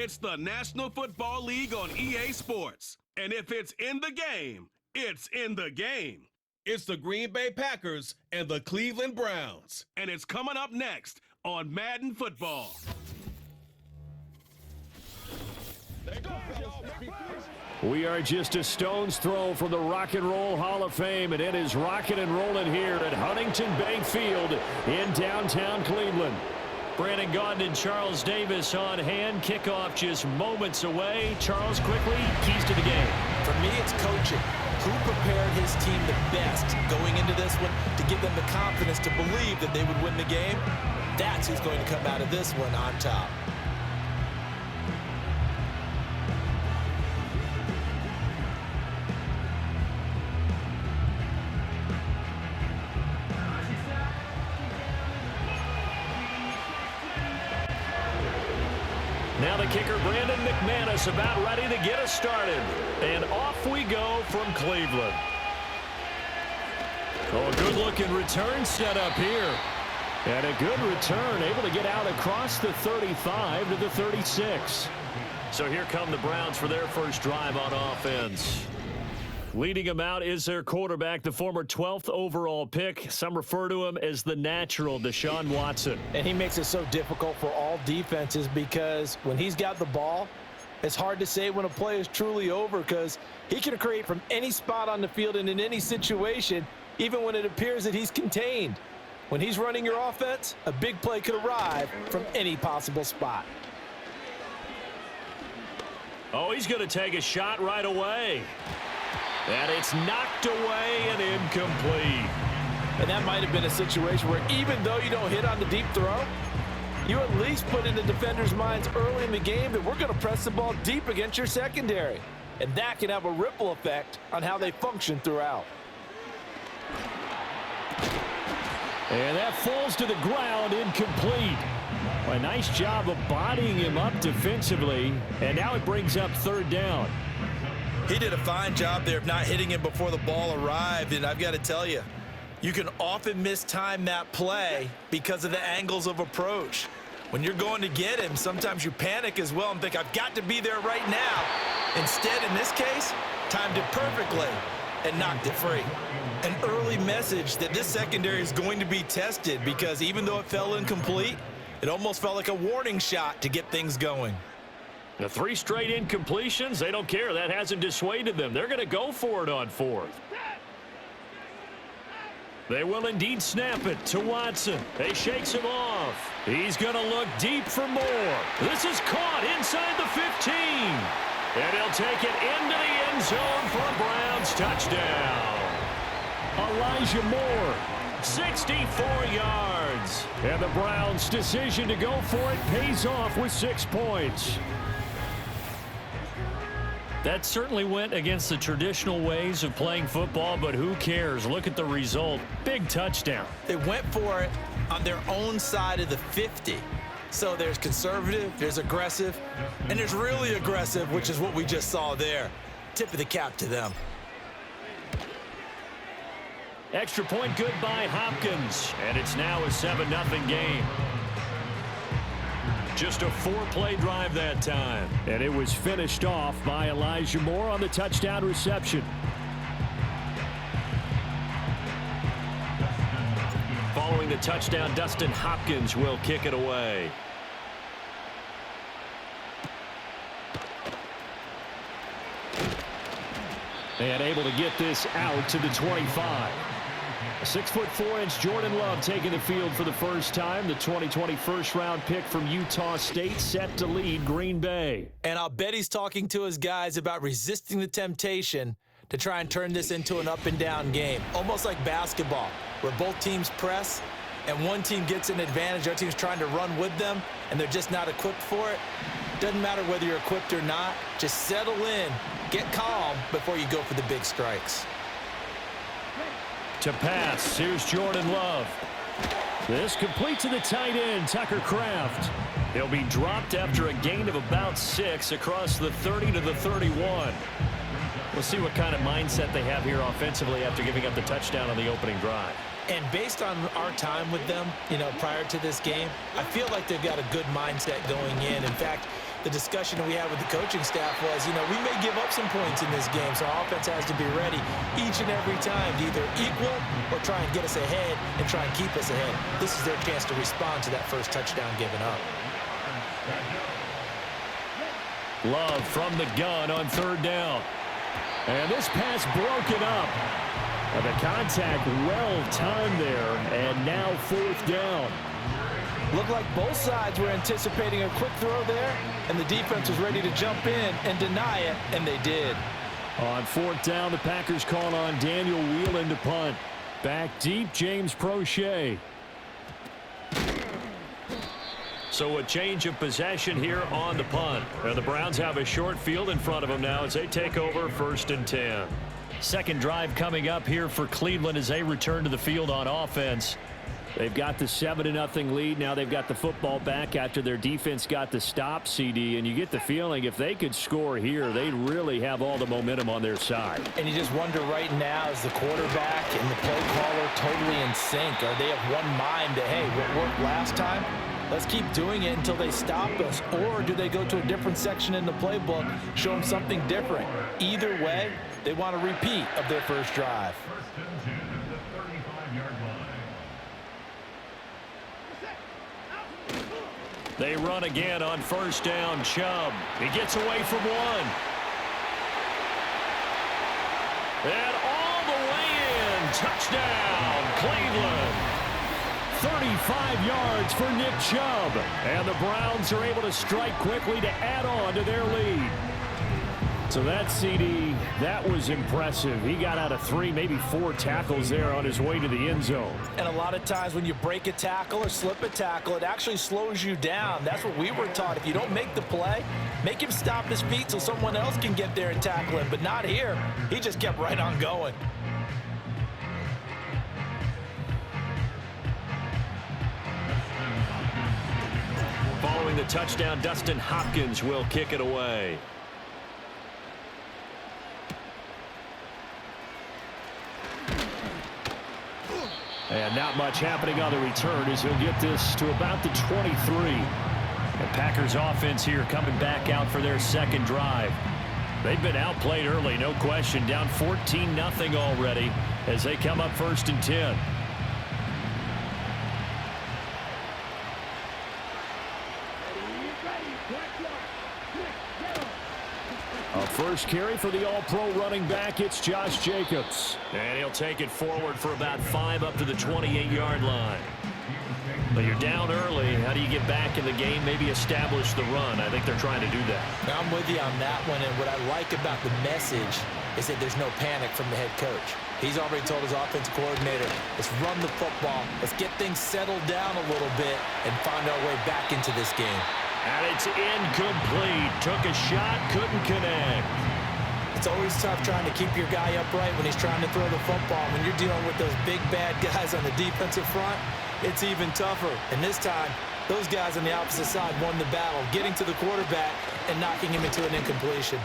It's the National Football League on EA Sports. And if it's in the game, it's in the game. It's the Green Bay Packers and the Cleveland Browns. And it's coming up next on Madden Football. We are just a stone's throw from the Rock and Roll Hall of Fame, and it is rocking and rolling here at Huntington Bank Field in downtown Cleveland. Brandon Gaudin and Charles Davis on hand. Kickoff just moments away. Charles, quickly, keys to the game. For me, it's coaching. Who prepared his team the best going into this one to give them the confidence to believe that they would win the game? That's who's going to come out of this one on top. Now the kicker, Brandon McManus, about ready to get us started. And off we go from Cleveland. Oh, a good-looking return set up here. And a good return, able to get out across the 35 to the 36. So here come the Browns for their first drive on offense. Leading them out is their quarterback, the former 12th overall pick. Some refer to him as the natural, Deshaun Watson. And he makes it so difficult for all defenses because when he's got the ball, it's hard to say when a play is truly over because he can create from any spot on the field and in any situation, even when it appears that he's contained. When he's running your offense, a big play could arrive from any possible spot. Oh, he's going to take a shot right away. And it's knocked away and incomplete. And that might have been a situation where even though you don't hit on the deep throw, you at least put in the defender's minds early in the game that we're going to press the ball deep against your secondary. And that can have a ripple effect on how they function throughout. And that falls to the ground, incomplete. A nice job of bodying him up defensively. And now it brings up third down. He did a fine job there of not hitting him before the ball arrived, and I've got to tell you, you can often mistime that play because of the angles of approach. When you're going to get him, sometimes you panic as well and think, I've got to be there right now. Instead, in this case, timed it perfectly and knocked it free. An early message that this secondary is going to be tested because even though it fell incomplete, it almost felt like a warning shot to get things going. The 3 straight incompletions, they don't care. That hasn't dissuaded them. They're going to go for it on fourth. They will indeed snap it to Watson. He shakes him off. He's going to look deep for more. This is caught inside the 15. And he'll take it into the end zone for a Browns touchdown. Elijah Moore, 64 yards. And the Browns' decision to go for it pays off with 6 points. That certainly went against the traditional ways of playing football, but who cares? Look at the result. Big touchdown. They went for it on their own side of the 50. So there's conservative, there's aggressive, and there's really aggressive, which is what we just saw there. Tip of the cap to them. Extra point good by Hopkins, and it's now a 7-0 game. Just a 4-play drive that time. And it was finished off by Elijah Moore on the touchdown reception. Following the touchdown, Dustin Hopkins will kick it away. And able to get this out to the 25. 6'4" Jordan Love taking the field for the first time. The 2020 first-round pick from Utah State set to lead Green Bay. And I'll bet he's talking to his guys about resisting the temptation to try and turn this into an up-and-down game. Almost like basketball, where both teams press, and one team gets an advantage, the other team's trying to run with them, and they're just not equipped for it. Doesn't matter whether you're equipped or not. Just settle in, get calm before you go for the big strikes. To pass, here's Jordan Love. This complete to the tight end, Tucker Kraft. He'll be dropped after a gain of about 6 across the 30 to the 31. We'll see what kind of mindset they have here offensively after giving up the touchdown on the opening drive. And based on our time with them, prior to this game, I feel like they've got a good mindset going in. In fact, the discussion that we had with the coaching staff was, we may give up some points in this game, so our offense has to be ready each and every time to either equal or try and get us ahead and try and keep us ahead. This is their chance to respond to that first touchdown given up. Love from the gun on third down. And this pass broken up. And the contact well timed there, and now fourth down. Looked like both sides were anticipating a quick throw there, and the defense was ready to jump in and deny it, and they did. On fourth down, the Packers call on Daniel Whelan to punt. Back deep, James Prochet. So a change of possession here on the punt. And the Browns have a short field in front of them now as they take over 1st and 10. Second drive coming up here for Cleveland as they return to the field on offense. They've got the 7-0 lead. Now they've got the football back after their defense got the stop, CD. And you get the feeling if they could score here, they'd really have all the momentum on their side. And you just wonder right now, is the quarterback and the play caller totally in sync? Are they of one mind that, hey, what worked last time? Let's keep doing it until they stop us. Or do they go to a different section in the playbook, show them something different? Either way, they want a repeat of their first drive. They run again on first down. Chubb. He gets away from one. And all the way in. Touchdown, Cleveland. 35 yards for Nick Chubb. And the Browns are able to strike quickly to add on to their lead. So that CD, that was impressive. He got out of 3, maybe 4 tackles there on his way to the end zone. And a lot of times when you break a tackle or slip a tackle, it actually slows you down. That's what we were taught. If you don't make the play, make him stop his feet so someone else can get there and tackle him. But not here. He just kept right on going. Following the touchdown, Dustin Hopkins will kick it away. And not much happening on the return as he'll get this to about the 23. And Packers offense here coming back out for their second drive. They've been outplayed early, no question. Down 14-0 already as they come up 1st and 10. A first carry for the all-pro running back. It's Josh Jacobs. And he'll take it forward for about 5 up to the 28-yard line. But you're down early. How do you get back in the game? Maybe establish the run. I think they're trying to do that. I'm with you on that one. And what I like about the message is that there's no panic from the head coach. He's already told his offensive coordinator, let's run the football. Let's get things settled down a little bit and find our way back into this game. And it's incomplete. Took a shot, couldn't connect. It's always tough trying to keep your guy upright when he's trying to throw the football. When you're dealing with those big, bad guys on the defensive front, it's even tougher. And this time, those guys on the opposite side won the battle, getting to the quarterback and knocking him into an incompletion.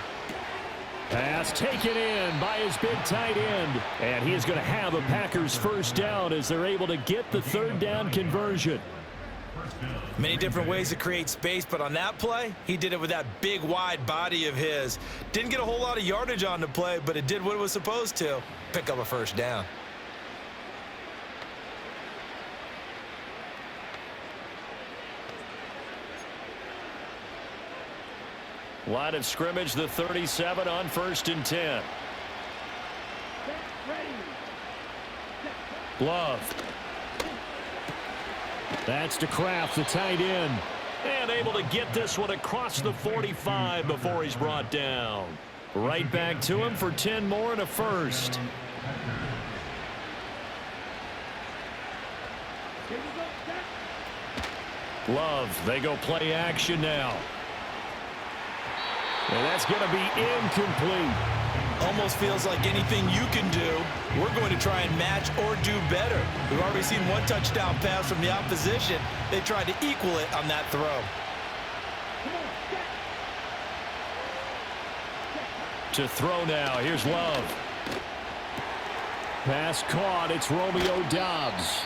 Pass taken in by his big tight end. And he is going to have a Packers first down as they're able to get the third down conversion. Many different ways to create space, but on that play, he did it with that big, wide body of his. Didn't get a whole lot of yardage on the play, but it did what it was supposed to. Pick up a first down. Line of scrimmage, the 37 on 1st and 10. Love. That's to Kraft, the tight end. And able to get this one across the 45 before he's brought down. Right back to him for 10 more and a first. Love, they go play action now. And that's going to be incomplete. Almost feels like anything you can do, we're going to try and match or do better. We've already seen one touchdown pass from the opposition. They tried to equal it on that throw. To throw now, here's Love. Pass caught, it's Romeo Doubs.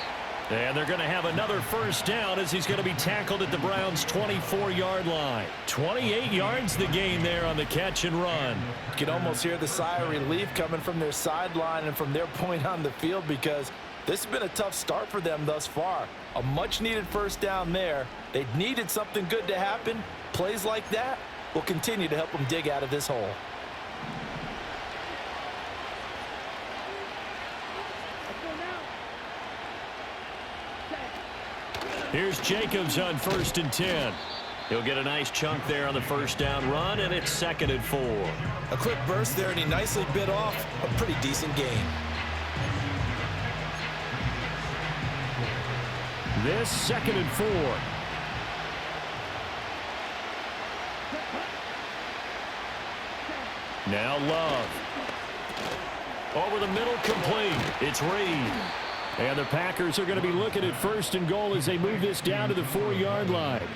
And they're going to have another first down as he's going to be tackled at the Browns' 24-yard line. 28 yards the gain there on the catch and run. You can almost hear the sigh of relief coming from their sideline and from their point on the field, because this has been a tough start for them thus far. A much-needed first down there. They needed something good to happen. Plays like that will continue to help them dig out of this hole. Here's Jacobs on 1st and 10. He'll get a nice chunk there on the first down run, and it's 2nd and 4. A quick burst there, and he nicely bit off a pretty decent gain. This 2nd and 4. Now Love. Over the middle, complete. It's Reed. And the Packers are going to be looking at 1st and goal as they move this down to the 4-yard line.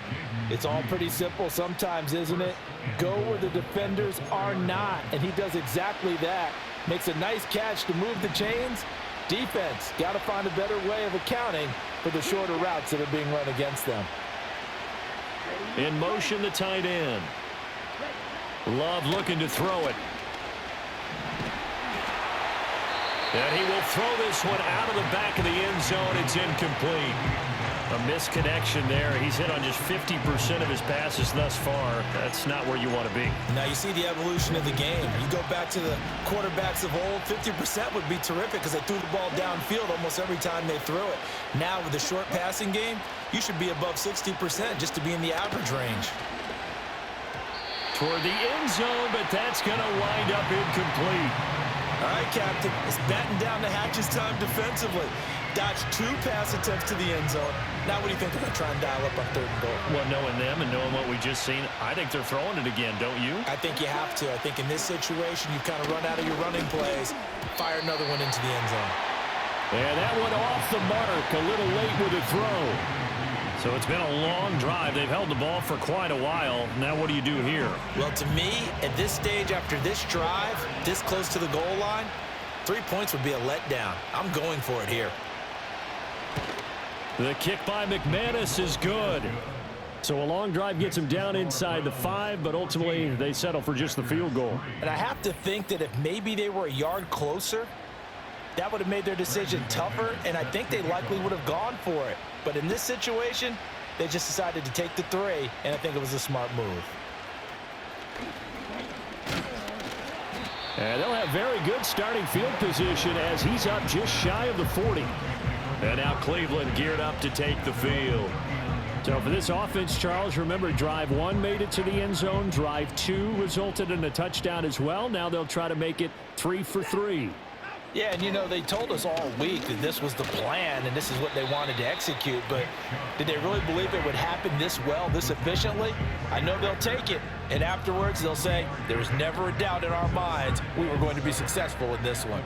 It's all pretty simple sometimes, isn't it? Go where the defenders are not, and he does exactly that. Makes a nice catch to move the chains. Defense, got to find a better way of accounting for the shorter routes that are being run against them. In motion, the tight end. Love looking to throw it. And he will throw this one out of the back of the end zone. It's incomplete. A misconnection there. He's hit on just 50% of his passes thus far. That's not where you want to be. Now you see the evolution of the game. You go back to the quarterbacks of old, 50% would be terrific because they threw the ball downfield almost every time they threw it. Now with the short passing game, you should be above 60% just to be in the average range. Toward the end zone, but that's going to wind up incomplete. All right, Captain, it's batten down the hatches time defensively. Dodged 2 pass attempts to the end zone. Now what do you think they're going to try and dial up on 3rd and goal? Well, knowing them and knowing what we just seen, I think they're throwing it again, don't you? I think you have to. I think in this situation, you kind of run out of your running plays, fire another one into the end zone. And that one off the mark, a little late with a throw. So it's been a long drive. They've held the ball for quite a while. Now what do you do here? Well, to me, at this stage after this drive, this close to the goal line, 3 points would be a letdown. I'm going for it here. The kick by McManus is good. So a long drive gets him down inside the 5, but ultimately they settle for just the field goal. And I have to think that if maybe they were a yard closer, that would have made their decision tougher, and I think they likely would have gone for it. But in this situation, they just decided to take the 3, and I think it was a smart move. And they'll have very good starting field position as he's up just shy of the 40. And now Cleveland geared up to take the field. So for this offense, Charles, remember drive 1 made it to the end zone. Drive 2 resulted in a touchdown as well. Now they'll try to make it 3 for 3. Yeah, and you know, they told us all week that this was the plan and this is what they wanted to execute, but did they really believe it would happen this well, this efficiently? I know they'll take it, and afterwards they'll say, there's never a doubt in our minds we were going to be successful in this one.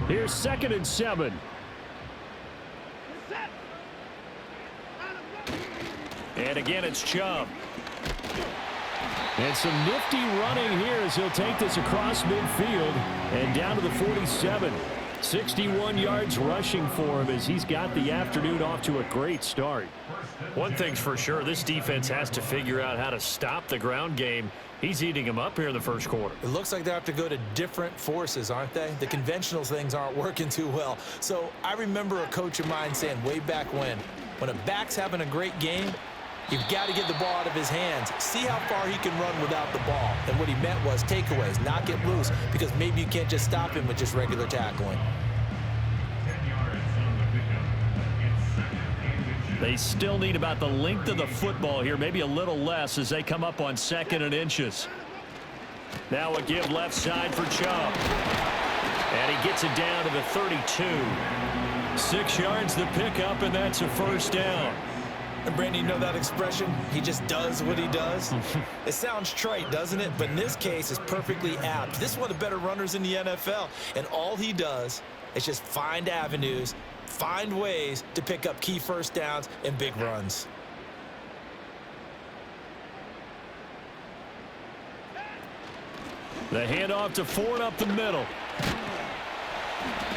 Here's 2nd and 7. And again, it's Chubb. And some nifty running here as he'll take this across midfield and down to the 47. 61 yards rushing for him as he's got the afternoon off to a great start. One thing's for sure, this defense has to figure out how to stop the ground game. He's eating them up here in the first quarter. It looks like they have to go to different forces, aren't they? The conventional things aren't working too well. So I remember a coach of mine saying way back when a back's having a great game, you've got to get the ball out of his hands. See how far he can run without the ball. And what he meant was takeaways, knock it loose, because maybe you can't just stop him with just regular tackling. They still need about the length of the football here, maybe a little less as they come up on 2nd and inches. Now a give left side for Chubb. And he gets it down to the 32. 6 yards the pickup, and that's a first down. And Brandon, you know that expression? He just does what he does. It sounds trite, doesn't it? But in this case, it's perfectly apt. This is one of the better runners in the NFL. And all he does is just find avenues, find ways to pick up key first downs and big runs. The handoff to Ford up the middle.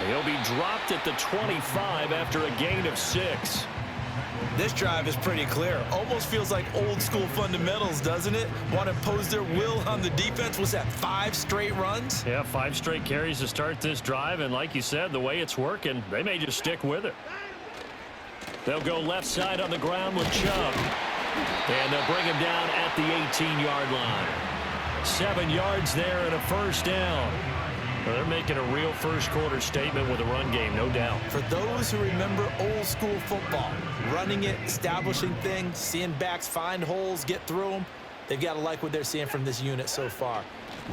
He'll be dropped at the 25 after a gain of 6. This drive is pretty clear. Almost feels like old school fundamentals, doesn't it? Want to impose their will on the defense. Was that 5 straight runs? Yeah, 5 straight carries to start this drive, and like you said, the way it's working, they may just stick with it. They'll go left side on the ground with Chubb. And they'll bring him down at the 18-yard line. 7 yards there and a first down. Well, they're making a real first-quarter statement with a run game, no doubt. For those who remember old-school football, running it, establishing things, seeing backs find holes, get through them, they've got to like what they're seeing from this unit so far.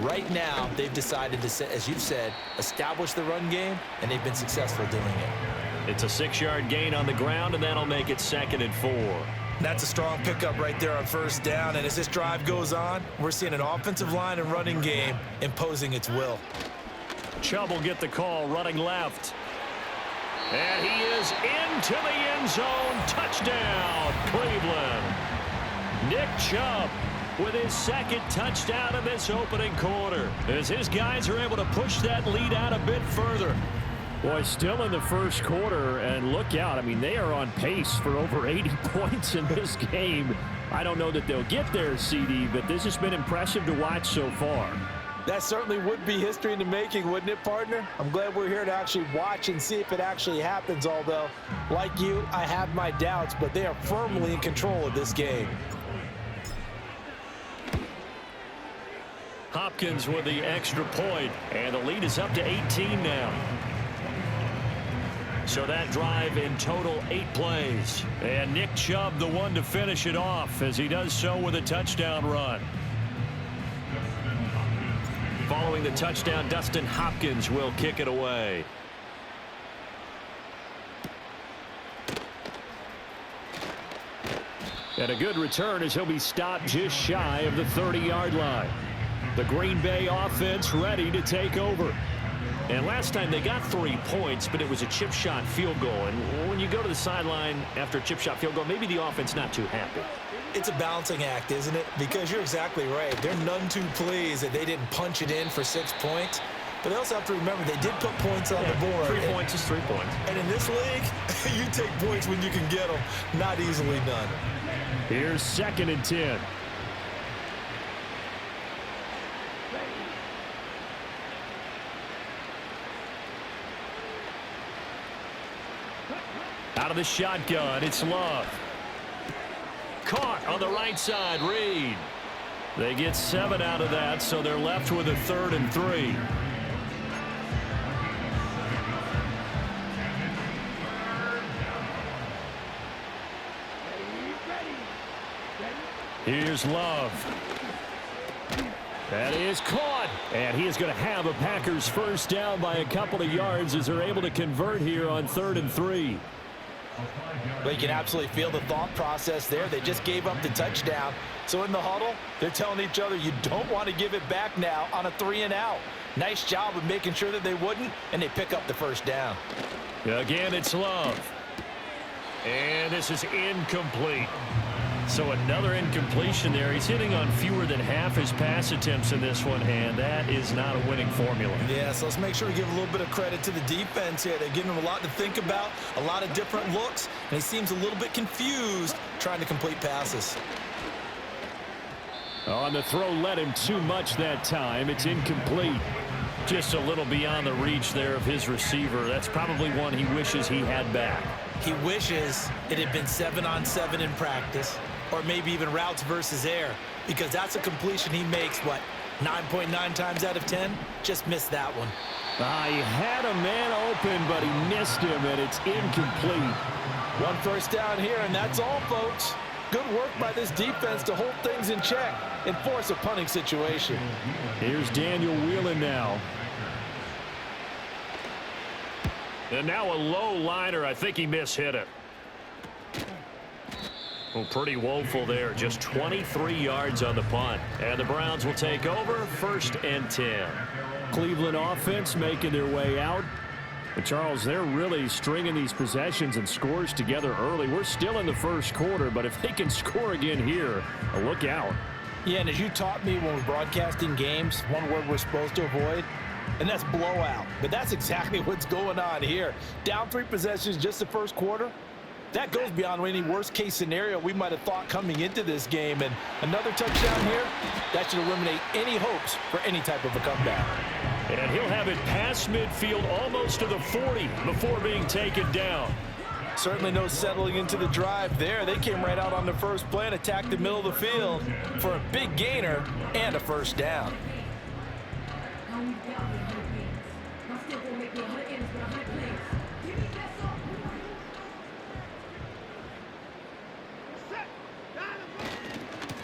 Right now, they've decided to, as you've said, establish the run game, and they've been successful doing it. It's a 6-yard gain on the ground, and that'll make it 2nd and 4. That's a strong pickup right there on first down, and as this drive goes on, we're seeing an offensive line and running game imposing its will. Chubb will get the call running left. And he is into the end zone. Touchdown, Cleveland. Nick Chubb with his 2nd touchdown in this opening quarter, as his guys are able to push that lead out a bit further. Boy, still in the first quarter, and look out. I mean, they are on pace for over 80 points in this game. I don't know that they'll get there, CD, but this has been impressive to watch so far. That certainly would be history in the making, wouldn't it, partner? I'm glad we're here to actually watch and see if it actually happens, although, like you, I have my doubts, but they are firmly in control of this game. Hopkins with the extra point, and the lead is up to 18 now. So that drive in total 8 plays. And Nick Chubb the one to finish it off as he does so with a touchdown run. Following the touchdown, Dustin Hopkins will kick it away. And a good return as he'll be stopped just shy of the 30-yard line. The Green Bay offense ready to take over. And last time they got 3 points, but it was a chip shot field goal. And when you go to the sideline after a chip shot field goal, maybe the offense not too happy. It's a balancing act, isn't it? Because you're exactly right. They're none too pleased that they didn't punch it in for 6 points. But they also have to remember they did put points on the board. 3 points is 3 points. And in this league, you take points when you can get them. Not easily done. Here's 2nd and 10. Out of the shotgun, it's Love. Caught on the right side, Reed. They get 7 out of that, so they're left with a 3rd and 3. Here's Love. That is caught. And he is going to have a Packers first down by a couple of yards as they're able to convert here on 3rd and 3. Well, you can absolutely feel the thought process there. They just gave up the touchdown. So in the huddle, they're telling each other, you don't want to give it back now on a 3-and-out. Nice job of making sure that they wouldn't, and they pick up the first down. Again, it's Love. And this is incomplete. So another incompletion there. He's hitting on fewer than half his pass attempts in this one, and that is not a winning formula. Yeah, so let's make sure we give a little bit of credit to the defense here. They're giving him a lot to think about, a lot of different looks, and he seems a little bit confused trying to complete passes. On the throw, led him too much that time. It's incomplete. Just a little beyond the reach there of his receiver. That's probably one he wishes he had back. He wishes it had been 7-on-7 in practice, or maybe even routes versus air, because that's a completion he makes, 9.9 times out of 10? Just missed that one. He had a man open, but he missed him, and it's incomplete. 1 first down here, and that's all, folks. Good work by this defense to hold things in check and force a punting situation. Here's Daniel Whelan now. And now a low liner. I think he mishit it. Well, pretty woeful there. Just 23 yards on the punt. And the Browns will take over 1st and 10. Cleveland offense making their way out. But Charles, they're really stringing these possessions and scores together early. We're still in the first quarter, but if they can score again here, look out. Yeah, and as you taught me when we're broadcasting games, one word we're supposed to avoid, and that's blowout. But that's exactly what's going on here. Down 3 possessions just the first quarter. That goes beyond any worst-case scenario we might have thought coming into this game. And another touchdown here, that should eliminate any hopes for any type of a comeback. And he'll have it past midfield almost to the 40 before being taken down. Certainly no settling into the drive there. They came right out on the first play and attacked the middle of the field for a big gainer and a first down.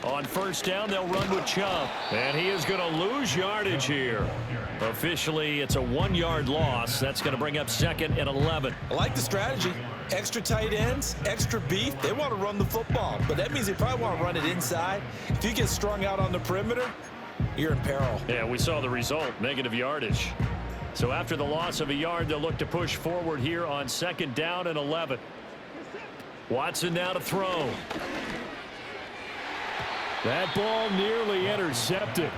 On first down, they'll run with Chubb. And he is going to lose yardage here. Officially, it's a 1-yard loss. That's going to bring up 2nd and 11. I like the strategy. Extra tight ends, extra beef. They want to run the football, but that means they probably want to run it inside. If you get strung out on the perimeter, you're in peril. Yeah, we saw the result, negative yardage. So after the loss of a yard, they'll look to push forward here on 2nd down and 11. Watson now to throw. That ball nearly intercepted.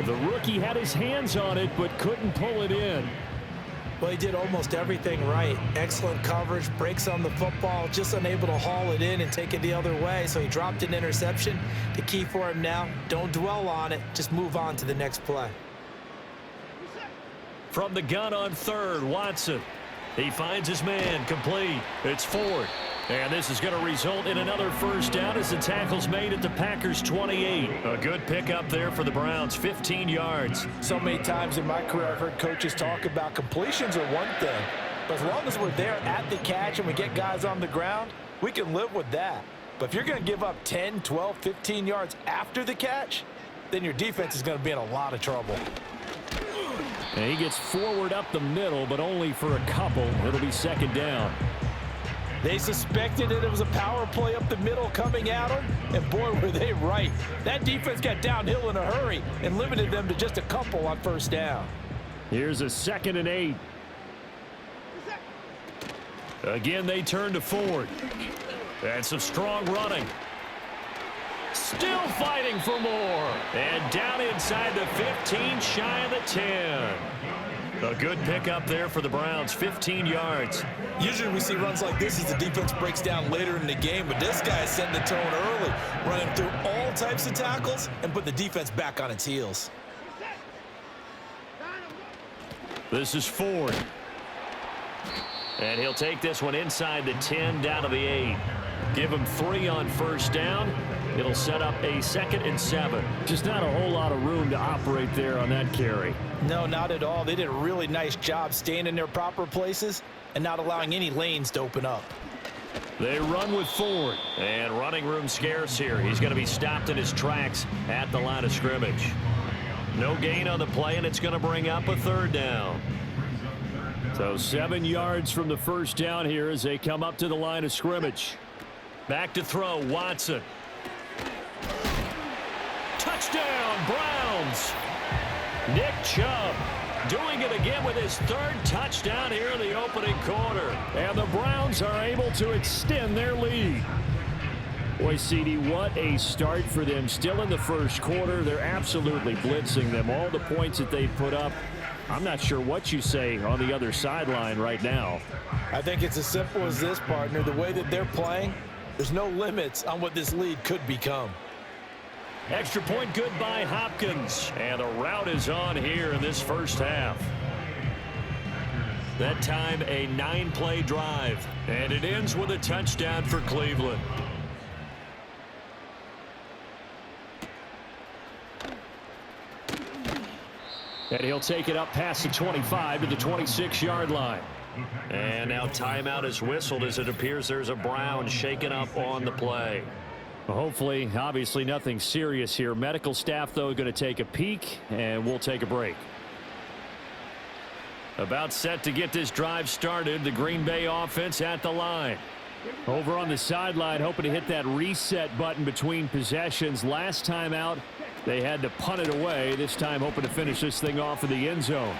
The rookie had his hands on it, but couldn't pull it in. Well, he did almost everything right. Excellent coverage, breaks on the football, just unable to haul it in and take it the other way. So he dropped an interception. The key for him now, don't dwell on it. Just move on to the next play. From the gun on 3rd, Watson. He finds his man, complete. It's Ford. And this is going to result in another first down as the tackle's made at the Packers' 28. A good pickup there for the Browns, 15 yards. So many times in my career I've heard coaches talk about completions are one thing, but as long as we're there at the catch and we get guys on the ground, we can live with that. But if you're going to give up 10, 12, 15 yards after the catch, then your defense is going to be in a lot of trouble. And he gets forward up the middle, but only for a couple. It'll be 2nd down. They suspected that it was a power play up the middle coming at them, and boy, were they right. That defense got downhill in a hurry and limited them to just a couple on first down. Here's a 2nd and 8. Again, they turn to Ford. And some strong running. Still fighting for more. And down inside the 15, shy of the 10. A good pickup there for the Browns, 15 yards. Usually we see runs like this as the defense breaks down later in the game, but this guy is setting the tone early, running through all types of tackles and put the defense back on its heels. This is Ford. And he'll take this one inside the 10, down to the 8. Give him 3 on first down. It'll set up a 2nd and 7. Just not a whole lot of room to operate there on that carry. No, not at all. They did a really nice job staying in their proper places and not allowing any lanes to open up. They run with Ford. And running room scarce here. He's going to be stopped in his tracks at the line of scrimmage. No gain on the play, and it's going to bring up a 3rd down. So 7 yards from the first down here as they come up to the line of scrimmage. Back to throw, Watson. Touchdown, Browns. Nick Chubb doing it again with his 3rd touchdown here in the opening quarter. And the Browns are able to extend their lead. Boy, CD, what a start for them. Still in the first quarter. They're absolutely blitzing them. All the points that they put up, I'm not sure what you say on the other sideline right now. I think it's as simple as this, partner. The way that they're playing, there's no limits on what this lead could become. Extra point good by Hopkins. And the route is on here in this first half. That time a 9-play drive. And it ends with a touchdown for Cleveland. And he'll take it up past the 25 to the 26-yard line. And now timeout is whistled as it appears there's a Brown shaken up on the play. Hopefully, obviously nothing serious here. Medical staff, though, going to take a peek, and we'll take a break. About set to get this drive started, the Green Bay offense at the line. Over on the sideline, hoping to hit that reset button between possessions. Last time out, they had to punt it away. This time, hoping to finish this thing off in the end zone.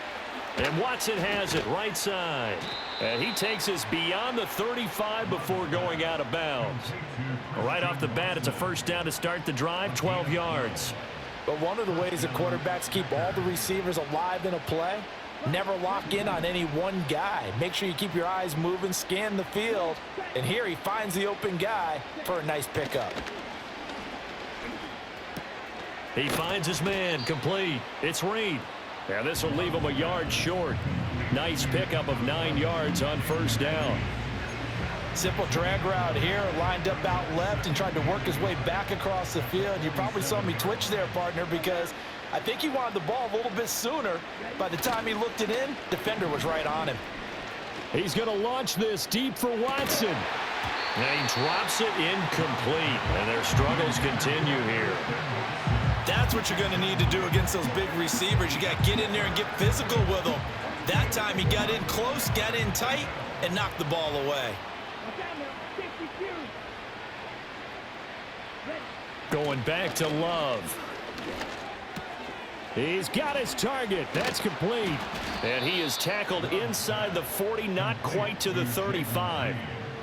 And Watson has it right side. And he takes us beyond the 35 before going out of bounds. Right off the bat, it's a first down to start the drive, 12 yards. But one of the ways the quarterbacks keep all the receivers alive in a play, never lock in on any one guy. Make sure you keep your eyes moving, scan the field, and here he finds the open guy for a nice pickup. He finds his man, complete. It's Reed. And this will leave him a yard short. Nice pickup of 9 yards on first down. Simple drag route here, lined up out left and tried to work his way back across the field. You probably saw me twitch there, partner, because I think he wanted the ball a little bit sooner. By the time he looked it in, defender was right on him. He's going to launch this deep for Watson. And he drops it incomplete. And their struggles continue here. That's what you're going to need to do against those big receivers. You got to get in there and get physical with them. That time he got in close, got in tight, and knocked the ball away. Going back to Love. He's got his target. That's complete. And he is tackled inside the 40, not quite to the 35.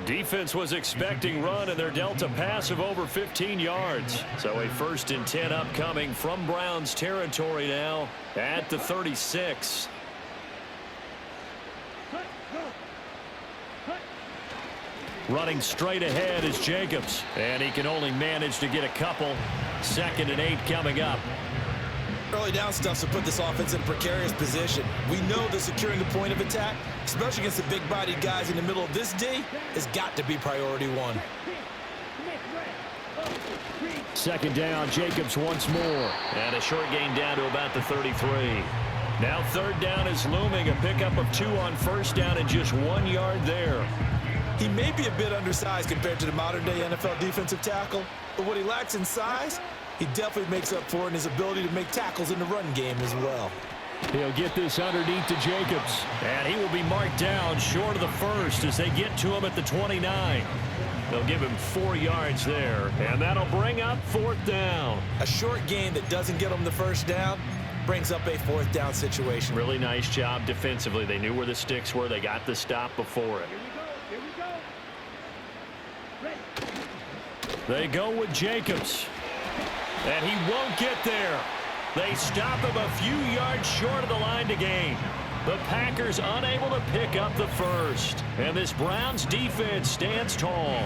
Defense was expecting run, and they're dealt a pass of over 15 yards. So a 1st and 10 upcoming from Browns territory now at the 36. Running straight ahead is Jacobs, and he can only manage to get a couple. 2nd and 8 coming up. Early down stuff to put this offense in a precarious position. We know that securing the point of attack, especially against the big-bodied guys in the middle of this D, has got to be priority one. 2nd down, Jacobs once more. And a short gain down to about the 33. Now 3rd down is looming. A pickup of 2 on first down and just 1 yard there. He may be a bit undersized compared to the modern-day NFL defensive tackle, but what he lacks in size, he definitely makes up for in his ability to make tackles in the run game as well. He'll get this underneath to Jacobs, and he will be marked down short of the 1st as they get to him at the 29. They'll give him 4 yards there, and that'll bring up 4th down. A short gain that doesn't get him the 1st down brings up a 4th down situation. Really nice job defensively. They knew where the sticks were. They got the stop before it. They go with Jacobs. And he won't get there. They stop him a few yards short of the line to gain. The Packers unable to pick up the 1st. And this Browns defense stands tall.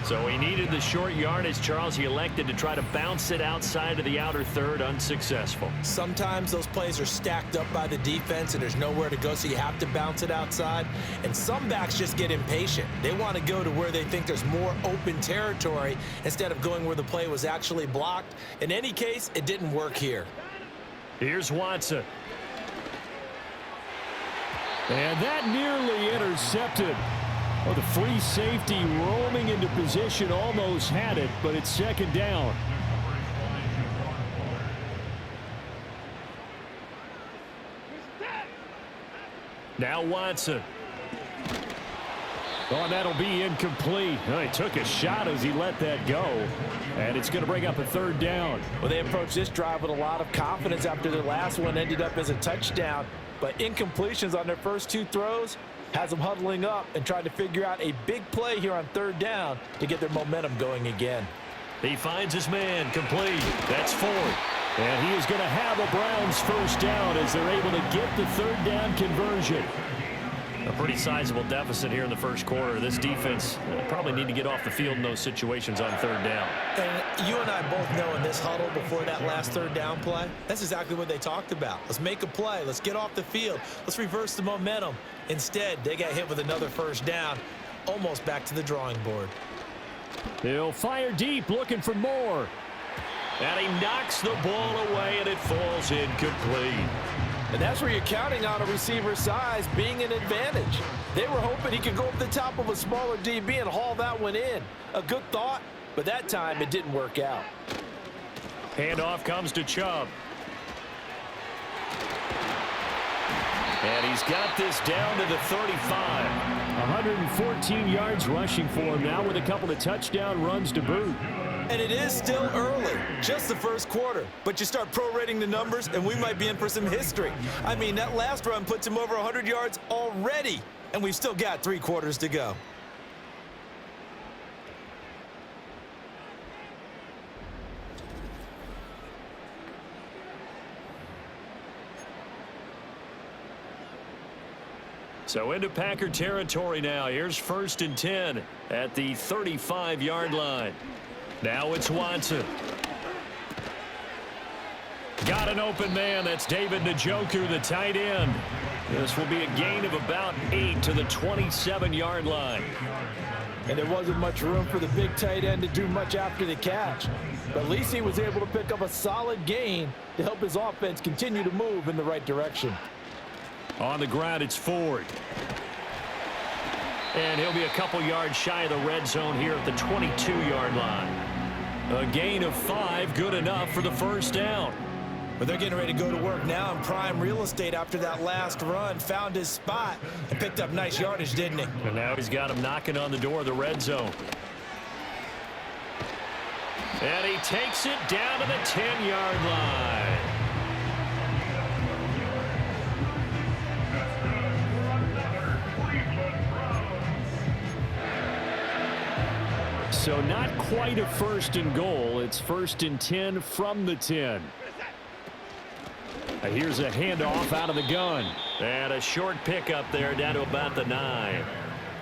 So he needed the short yardage, Charles. He elected to try to bounce it outside of the outer 3rd, unsuccessful. Sometimes those plays are stacked up by the defense and there's nowhere to go, so you have to bounce it outside. And some backs just get impatient. They want to go to where they think there's more open territory instead of going where the play was actually blocked. In any case, it didn't work here. Here's Watson. And that nearly intercepted. Oh, the free safety roaming into position almost had it, but it's 2nd down. Now Watson. Oh, and that'll be incomplete. Oh, he took a shot as he let that go. And it's going to bring up a 3rd down. Well, they approached this drive with a lot of confidence after their last one ended up as a touchdown. But incompletions on their first 2 throws has them huddling up and trying to figure out a big play here on 3rd down to get their momentum going again. He finds his man, complete. That's 4th. And he is going to have a Browns 1st down as they're able to get the 3rd down conversion. A pretty sizable deficit here in the 1st quarter. This defense probably need to get off the field in those situations on 3rd down. And you and I both know in this huddle before that last 3rd down play, that's exactly what they talked about. Let's make a play. Let's get off the field. Let's reverse the momentum. Instead, they got hit with another 1st down, almost back to the drawing board. He'll fire deep, looking for more. And he knocks the ball away, and it falls incomplete. And that's where you're counting on a receiver's size being an advantage. They were hoping he could go up the top of a smaller DB and haul that one in. A good thought, but that time it didn't work out. Handoff comes to Chubb. And he's got this down to the 35. 114 yards rushing for him now with a couple of touchdown runs to boot. And it is still early, just the 1st quarter. But you start prorating the numbers, and we might be in for some history. I mean, that last run puts him over 100 yards already, and we've still got 3 quarters to go. So into Packer territory now. Here's 1st and 10 at the 35-yard line. Now it's Watson. Got an open man. That's David Njoku, the tight end. This will be a gain of about 8 to the 27-yard line. And there wasn't much room for the big tight end to do much after the catch. But at least he was able to pick up a solid gain to help his offense continue to move in the right direction. On the ground, it's Ford. And he'll be a couple yards shy of the red zone here at the 22-yard line. A gain of 5, good enough for the first down. But they're getting ready to go to work now in prime real estate after that last run. Found his spot and picked up nice yardage, didn't he? And now he's got him knocking on the door of the red zone. And he takes it down to the 10-yard line. So not quite a 1st and goal. It's 1st and 10 from the 10. Here's a handoff out of the gun. And a short pickup there down to about the 9.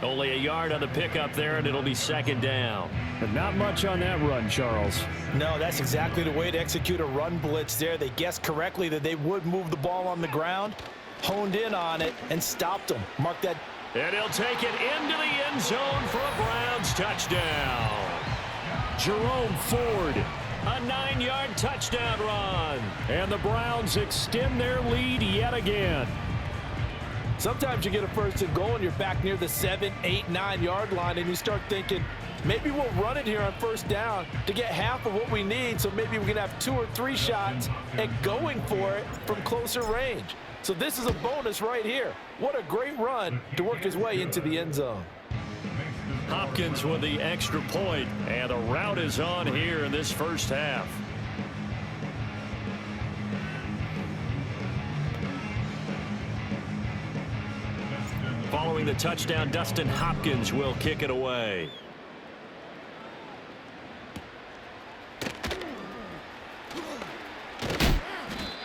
Only a yard on the pickup there, and it'll be 2nd down. But not much on that run, Charles. No, that's exactly the way to execute a run blitz there. They guessed correctly that they would move the ball on the ground, honed in on it, and stopped them. Mark that. And he'll take it into the end zone for a Browns touchdown. Jerome Ford, a 9-yard touchdown run. And the Browns extend their lead yet again. Sometimes you get a 1st and goal and you're back near the 7, 8, 9-yard line, and you start thinking, maybe we'll run it here on 1st down to get half of what we need, so maybe we can have 2 or 3 shots at going for it from closer range. So this is a bonus right here. What a great run to work his way into the end zone. Hopkins with the extra point, and the route is on here in this first half. Following the touchdown, Dustin Hopkins will kick it away.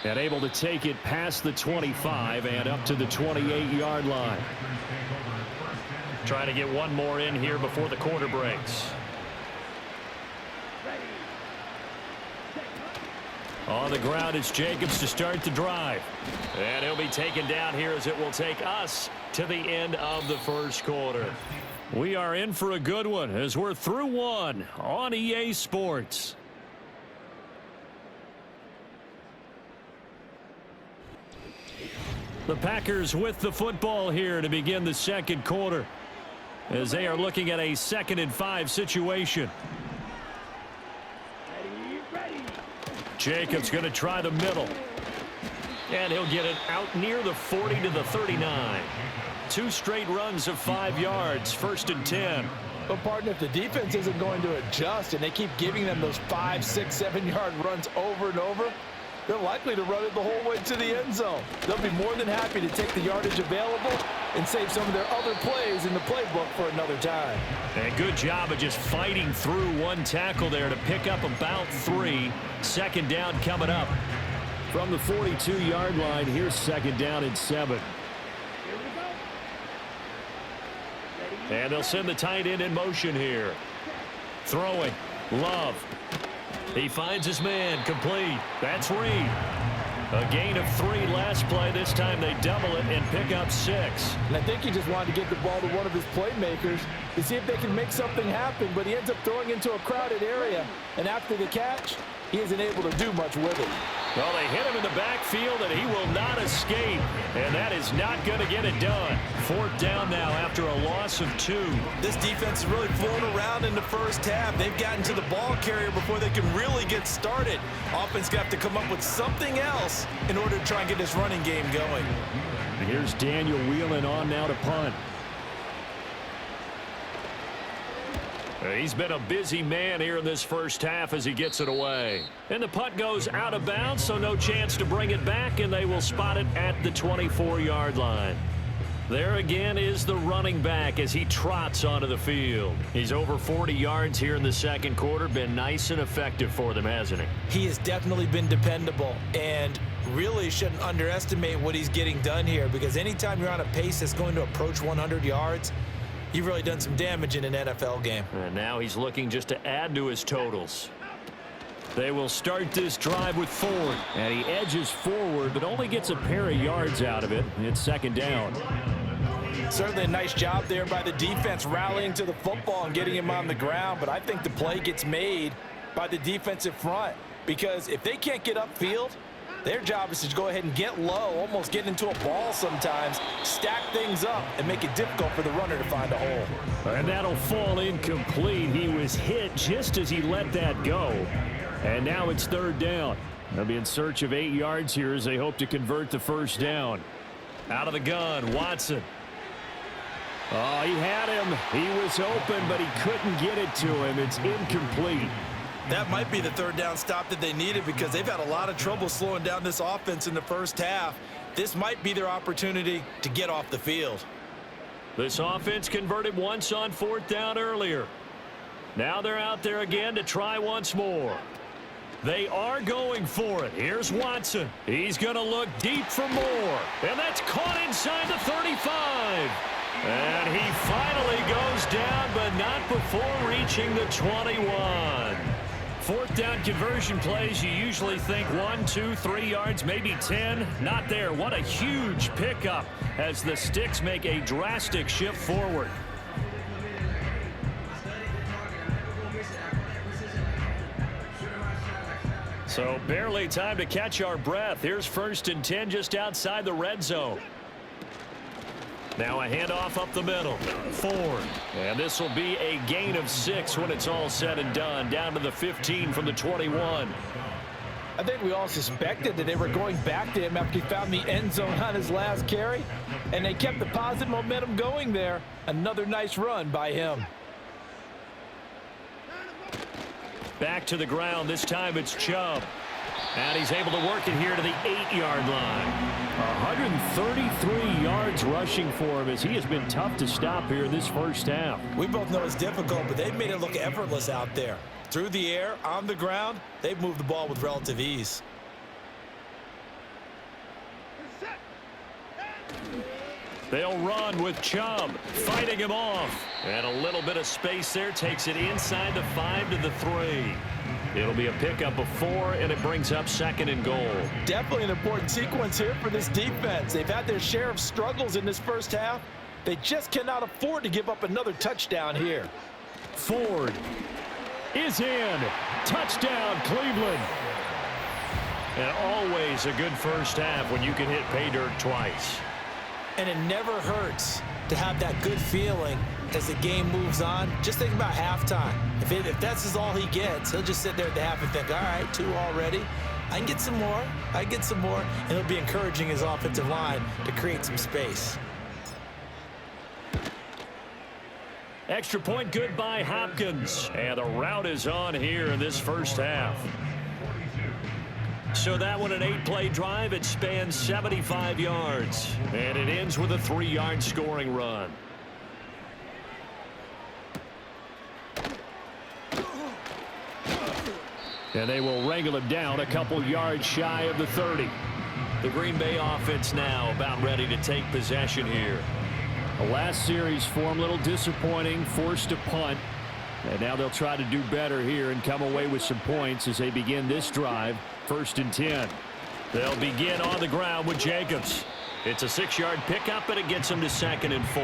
And able to take it past the 25 and up to the 28-yard line. Trying to get one more in here before the quarter breaks. On the ground, it's Jacobs to start the drive. And he'll be taken down here as it will take us to the end of the first quarter. We are in for a good one as we're through one on EA Sports. The Packers with the football here to begin the second quarter as they are looking at a 2nd and 5 situation. Jacobs going to try the middle. And he'll get it out near the 40 to the 39. 2 straight runs of 5 yards, 1st and 10. But, partner, if the defense isn't going to adjust and they keep giving them those 5, 6, 7-yard runs over and over, they're likely to run it the whole way to the end zone. They'll be more than happy to take the yardage available and save some of their other plays in the playbook for another time. And good job of just fighting through one tackle there to pick up about 3. 2nd down coming up. From the 42-yard line, here's 2nd down and 7. And they'll send the tight end in motion here. Throwing. Love. He finds his man, complete. That's Reed. A gain of 3 last play. This time they double it and pick up 6. And I think he just wanted to get the ball to one of his playmakers to see if they can make something happen, but he ends up throwing into a crowded area. And after the catch, he isn't able to do much with it. Well, they hit him in the backfield, and he will not escape. And that is not going to get it done. 4th down now after a loss of 2. This defense is really flown around in the first half. They've gotten to the ball carrier before they can really get started. Offense got to come up with something else in order to try and get this running game going. Here's Daniel Whelan on now to punt. He's been a busy man here in this first half as he gets it away. And the punt goes out of bounds, so no chance to bring it back, and they will spot it at the 24-yard line. There again is the running back as he trots onto the field. He's over 40 yards here in the second quarter. Been nice and effective for them, hasn't he? He has definitely been dependable, and really shouldn't underestimate what he's getting done here, because anytime you're on a pace that's going to approach 100 yards, you've really done some damage in an NFL game. And now he's looking just to add to his totals. They will start this drive with Ford. And he edges forward, but only gets a pair of yards out of it. It's second down. Certainly a nice job there by the defense rallying to the football and getting him on the ground, but I think the play gets made by the defensive front, because if they can't get upfield, their job is to go ahead and get low, almost get into a ball sometimes, stack things up, and make it difficult for the runner to find a hole. And that'll fall incomplete. He was hit just as he let that go. And now it's third down. They'll be in search of 8 yards here as they hope to convert the first down. Out of the gun, Watson. Oh, he had him. He was open, but he couldn't get it to him. It's incomplete. That might be the third down stop that they needed, because they've had a lot of trouble slowing down this offense in the first half. This might be their opportunity to get off the field. This offense converted once on fourth down earlier. Now they're out there again to try once more. They are going for it. Here's Watson. He's going to look deep for more. And that's caught inside the 35. And he finally goes down, but not before reaching the 21. Fourth down conversion plays, you usually think 1, 2, 3 yards, maybe 10. Not there. What a huge pickup as the Sticks make a drastic shift forward. So barely time to catch our breath. Here's first and 10 just outside the red zone. Now a handoff up the middle. Ford. And this will be a gain of 6 when it's all said and done. Down to the 15 from the 21. I think we all suspected that they were going back to him after he found the end zone on his last carry. And they kept the positive momentum going there. Another nice run by him. Back to the ground. This time it's Chubb. And he's able to work it here to the 8-yard line. 133 yards rushing for him as he has been tough to stop here this first half. We both know it's difficult, but they've made it look effortless out there. Through the air, on the ground, they've moved the ball with relative ease. They'll run with Chubb, fighting him off. And a little bit of space there takes it inside the 5 to the 3. It'll be a pickup of 4, and it brings up second and goal. Definitely an important sequence here for this defense. They've had their share of struggles in this first half. They just cannot afford to give up another touchdown here. Ford is in. Touchdown, Cleveland. And always a good first half when you can hit pay dirt twice. And it never hurts to have that good feeling as the game moves on. Just think about halftime. If that's all he gets, he'll just sit there at the half and think, all right, 2 already. I can get some more. I can get some more. And he'll be encouraging his offensive line to create some space. Extra point good by Hopkins. And the route is on here in this first half. So that one, an 8-play drive. It spans 75 yards. And it ends with a 3-yard scoring run. And they will wrangle him down a couple yards shy of the 30. The Green Bay offense now about ready to take possession here. The last series for him, a little disappointing, forced a punt. And now they'll try to do better here and come away with some points as they begin this drive. First and 10. They'll begin on the ground with Jacobs. It's a 6-yard pickup, and it gets them to second and 4.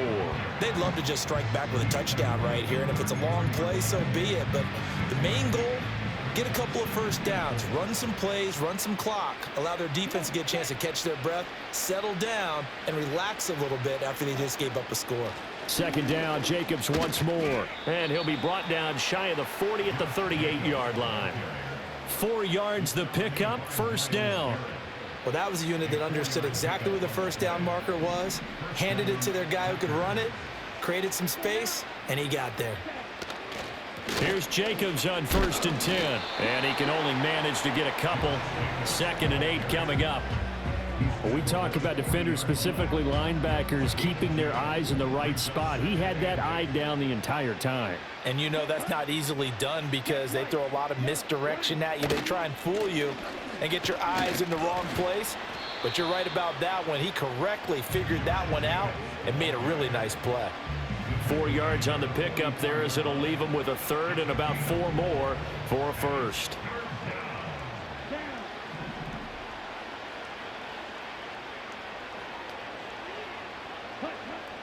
They'd love to just strike back with a touchdown right here, and if it's a long play, so be it. But the main goal, get a couple of first downs, run some plays, run some clock, allow their defense to get a chance to catch their breath, settle down, and relax a little bit after they just gave up a score. Second down, Jacobs once more. And he'll be brought down shy of the 40 at the 38-yard line. 4 yards the pickup, first down. Well, that was a unit that understood exactly where the first down marker was, handed it to their guy who could run it, created some space, and he got there. Here's Jacobs on first and 10. And he can only manage to get a couple. Second and 8 coming up. When we talk about defenders, specifically linebackers, keeping their eyes in the right spot, he had that eye down the entire time. And you know that's not easily done because they throw a lot of misdirection at you. They try and fool you and get your eyes in the wrong place. But you're right about that one. He correctly figured that one out and made a really nice play. 4 yards on the pickup there as it'll leave him with a third and about 4 more for a first.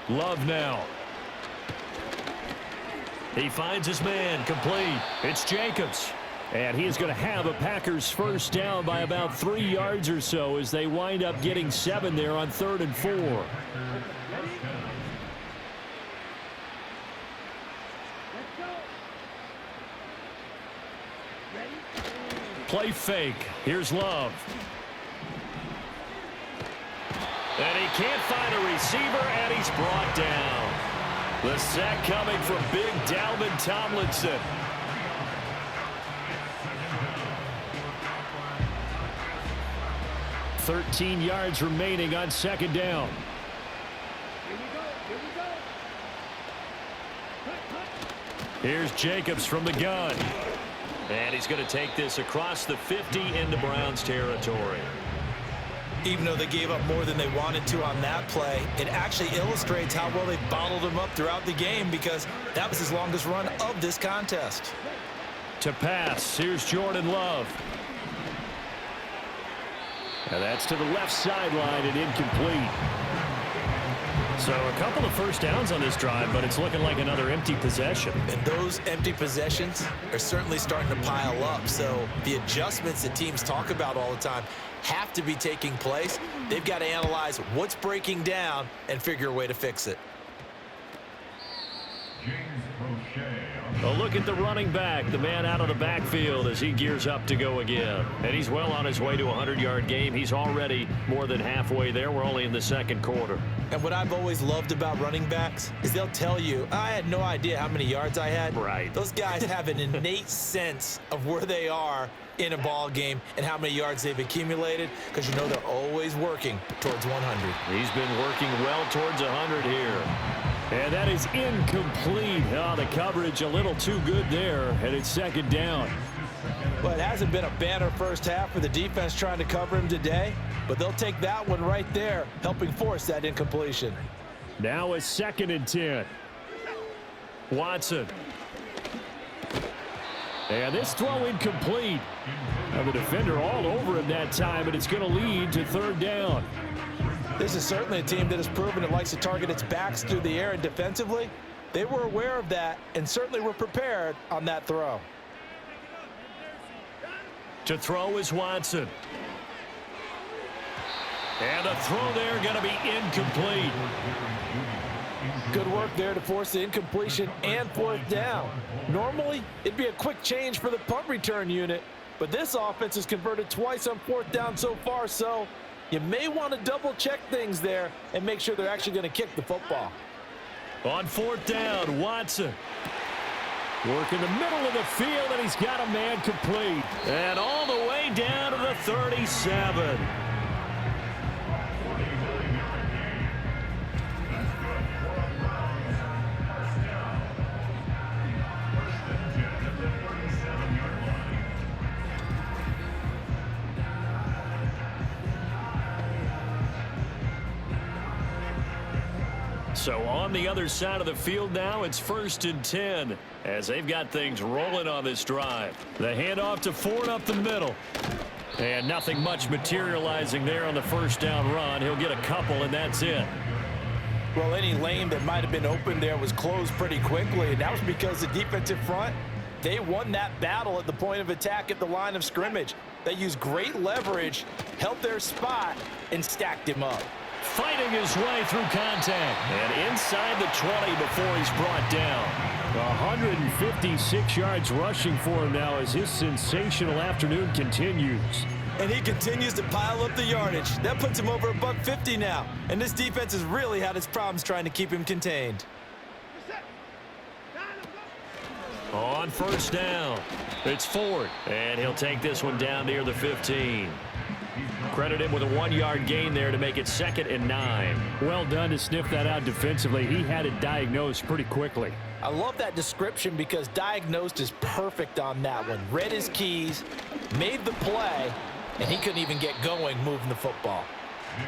Love now. He finds his man, complete. It's Jacobs. And he's going to have a Packers first down by about 3 yards or so as they wind up getting 7 there on 3rd and 4. Play fake. Here's Love. And he can't find a receiver, and he's brought down. The sack coming from big Dalvin Tomlinson. $13 yards remaining on 2nd down. Here's Jacobs from the gun. And he's going to take this across the 50 into Browns territory. Even though they gave up more than they wanted to on that play, it actually illustrates how well they bottled him up throughout the game because that was his longest run of this contest. To pass, here's Jordan Love. And that's to the left sideline and incomplete. So a couple of first downs on this drive, but it's looking like another empty possession. And those empty possessions are certainly starting to pile up. So the adjustments that teams talk about all the time have to be taking place. They've got to analyze what's breaking down and figure a way to fix it. A look at the running back, the man out of the backfield as he gears up to go again. And he's well on his way to a 100-yard game. He's already more than halfway there. We're only in the 2nd quarter. And what I've always loved about running backs is they'll tell you, I had no idea how many yards I had. Right. Those guys have an innate sense of where they are in a ball game and how many yards they've accumulated because you know they're always working towards 100. He's been working well towards 100 here. And that is incomplete. Oh, the coverage a little too good there, and it's 2nd down. Well, it hasn't been a banner first half for the defense trying to cover him today, but they'll take that one right there, helping force that incompletion. Now a 2nd and 10. Watson. And this throw incomplete. Now the defender all over him that time, and it's going to lead to 3rd down. This is certainly a team that has proven it likes to target its backs through the air, and defensively, they were aware of that and certainly were prepared on that throw. To throw is Watson. And a throw there going to be incomplete. Good work there to force the incompletion and 4th down. Normally, it'd be a quick change for the punt return unit, but this offense has converted twice on 4th down so far, so you may want to double-check things there and make sure they're actually going to kick the football. On 4th down, Watson. Work in the middle of the field, and he's got a man complete. And all the way down to the 37. So on the other side of the field now, it's 1st and 10 as they've got things rolling on this drive. The handoff to Ford up the middle. And nothing much materializing there on the 1st down run. He'll get a couple, and that's it. Well, any lane that might have been open there was closed pretty quickly, and that was because the defensive front, they won that battle at the point of attack at the line of scrimmage. They used great leverage, held their spot, and stacked him up. Fighting his way through contact. And inside the 20 before he's brought down. 156 yards rushing for him now as his sensational afternoon continues. And he continues to pile up the yardage. That puts him over $150 now. And this defense has really had its problems trying to keep him contained. On 1st down, it's Ford. And he'll take this one down near the 15. Credit him with a 1-yard gain there to make it 2nd and 9. Well done to sniff that out defensively. He had it diagnosed pretty quickly. I love that description because diagnosed is perfect on that one. Read his keys, made the play, and he couldn't even get going moving the football.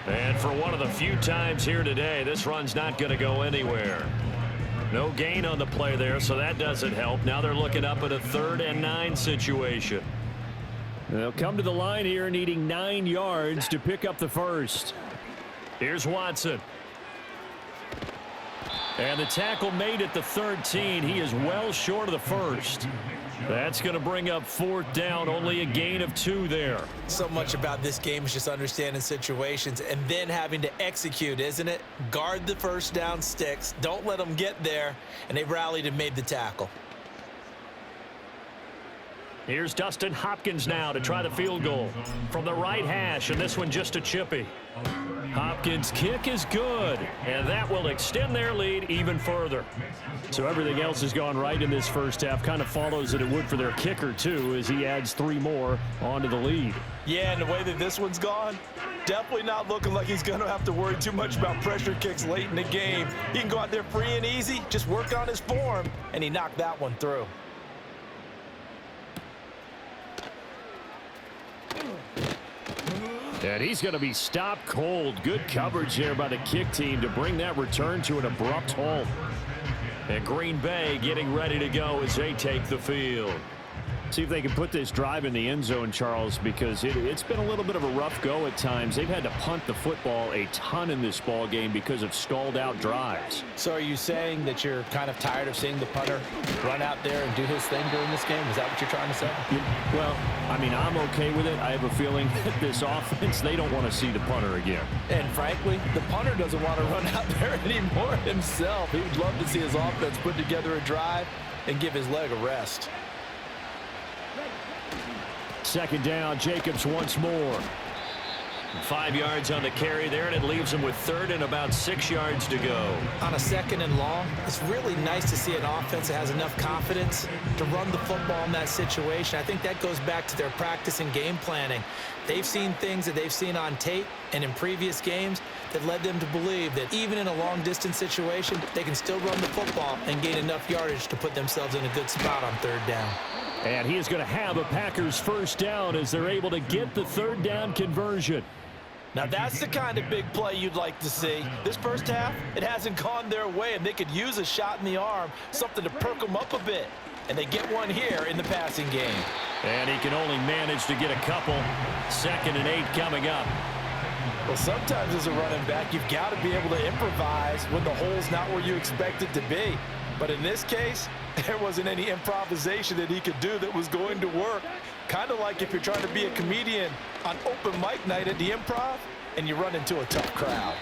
And for one of the few times here today, this run's not going to go anywhere. No gain on the play there, so that doesn't help. Now they're looking up at a 3rd and 9 situation. They'll come to the line here needing 9 yards to pick up the first. Here's Watson. And the tackle made at the 13. He is well short of the first. That's going to bring up 4th down. Only a gain of 2 there. So much about this game is just understanding situations and then having to execute, isn't it? Guard the first down sticks. Don't let them get there. And they rallied and made the tackle. Here's Dustin Hopkins now to try the field goal from the right hash, and this one just a chippy. Hopkins' kick is good, and that will extend their lead even further. So everything else has gone right in this first half. Kind of follows that it would for their kicker, too, as he adds 3 more onto the lead. Yeah, and the way that this one's gone, definitely not looking like he's going to have to worry too much about pressure kicks late in the game. He can go out there free and easy, just work on his form, and he knocked that one through. And he's going to be stopped cold. Good coverage there by the kick team to bring that return to an abrupt halt. And Green Bay getting ready to go as they take the field. See if they can put this drive in the end zone, Charles, because it's been a little bit of a rough go at times. They've had to punt the football a ton in this ball game because of stalled out drives. So are you saying that you're kind of tired of seeing the punter run out there and do his thing during this game? Is that what you're trying to say? Well, I mean, I'm okay with it. I have a feeling that this offense, they don't want to see the punter again. And frankly, the punter doesn't want to run out there anymore himself. He would love to see his offense put together a drive and give his leg a rest. 2nd down, Jacobs once more. 5 yards on the carry there, and it leaves them with 3rd and about 6 yards to go. On a 2nd and long, it's really nice to see an offense that has enough confidence to run the football in that situation. I think that goes back to their practice and game planning. They've seen things that they've seen on tape and in previous games that led them to believe that even in a long-distance situation, they can still run the football and gain enough yardage to put themselves in a good spot on 3rd down. And he is going to have a Packers first down as they're able to get the 3rd down conversion. Now that's the kind of big play you'd like to see. This first half, it hasn't gone their way, and they could use a shot in the arm, something to perk them up a bit. And they get one here in the passing game. And he can only manage to get a couple. 2nd and 8 coming up. Well, sometimes as a running back, you've got to be able to improvise when the hole's not where you expect it to be. But in this case, there wasn't any improvisation that he could do that was going to work. Kind of like if you're trying to be a comedian on open mic night at the Improv and you run into a tough crowd.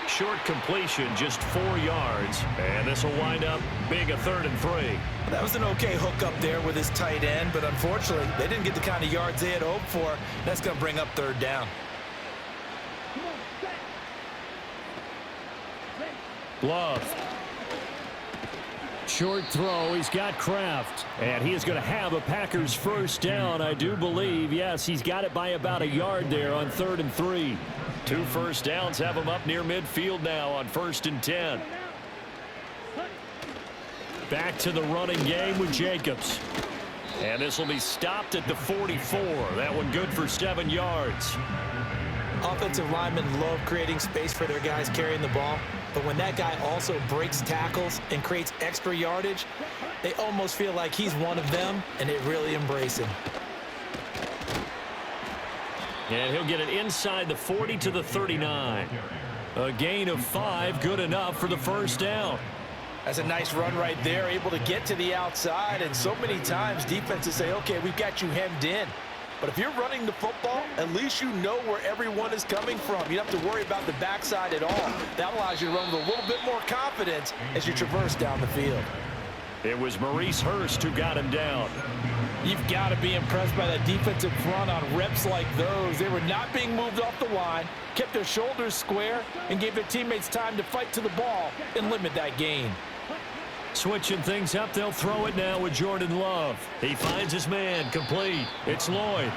Short completion, just 4 yards. And this will wind up big, a 3rd and 3. That was an okay hook up there with his tight end, but unfortunately, they didn't get the kind of yards they had hoped for. That's going to bring up 3rd down. Love. Short throw. He's got Kraft. And he is going to have a Packers first down, I do believe. Yes, he's got it by about a yard there on 3rd and 3. 2 first downs have him up near midfield now on 1st and 10. Back to the running game with Jacobs. And this will be stopped at the 44. That one good for 7 yards. Offensive linemen love creating space for their guys carrying the ball, but when that guy also breaks tackles and creates extra yardage, they almost feel like he's one of them, and they really embrace him. And he'll get it inside the 40 to the 39. A gain of 5, good enough for the first down. That's a nice run right there, able to get to the outside, and so many times defenses say, okay, we've got you hemmed in. But if you're running the football, at least you know where everyone is coming from. You don't have to worry about the backside at all. That allows you to run with a little bit more confidence as you traverse down the field. It was Maurice Hurst who got him down. You've got to be impressed by that defensive front on reps like those. They were not being moved off the line, kept their shoulders square, and gave their teammates time to fight to the ball and limit that gain. Switching things up, they'll throw it now with Jordan Love. He finds his man, complete. It's Lloyd.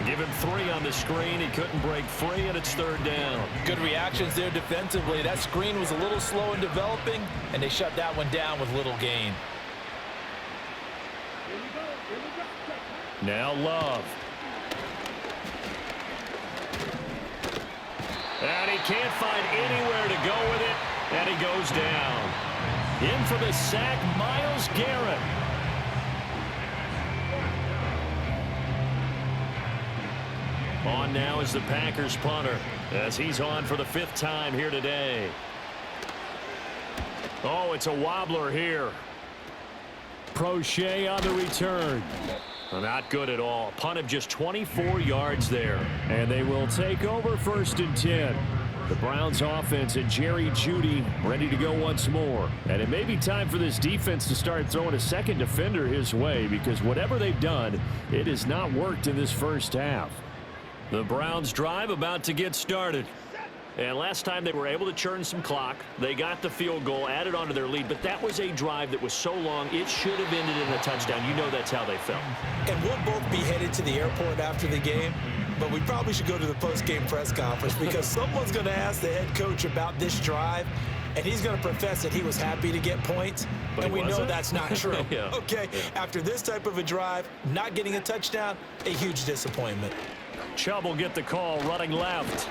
Give him 3 on the screen. He couldn't break free, and it's 3rd down. Good reactions there defensively. That screen was a little slow in developing, and they shut that one down with little gain. Now Love. And he can't find anywhere to go with it, and he goes down. In for the sack, Myles Garrett. On now is the Packers punter as he's on for the 5th time here today. Oh, it's a wobbler here. Prochet on the return. Not good at all. Punt of just 24 yards there. And they will take over 1st and 10. The Browns offense and Jerry Jeudy ready to go once more. And it may be time for this defense to start throwing a second defender his way, because whatever they've done, it has not worked in this first half. The Browns drive about to get started. And last time they were able to churn some clock. They got the field goal, added on to their lead, but that was a drive that was so long it should have ended in a touchdown. You know that's how they felt. And we'll both be headed to the airport after the game, but we probably should go to the post-game press conference because someone's going to ask the head coach about this drive, and he's going to profess that he was happy to get points, but and we know that's not true. Yeah. Okay, yeah. After this type of a drive, not getting a touchdown, a huge disappointment. Chubb will get the call running left.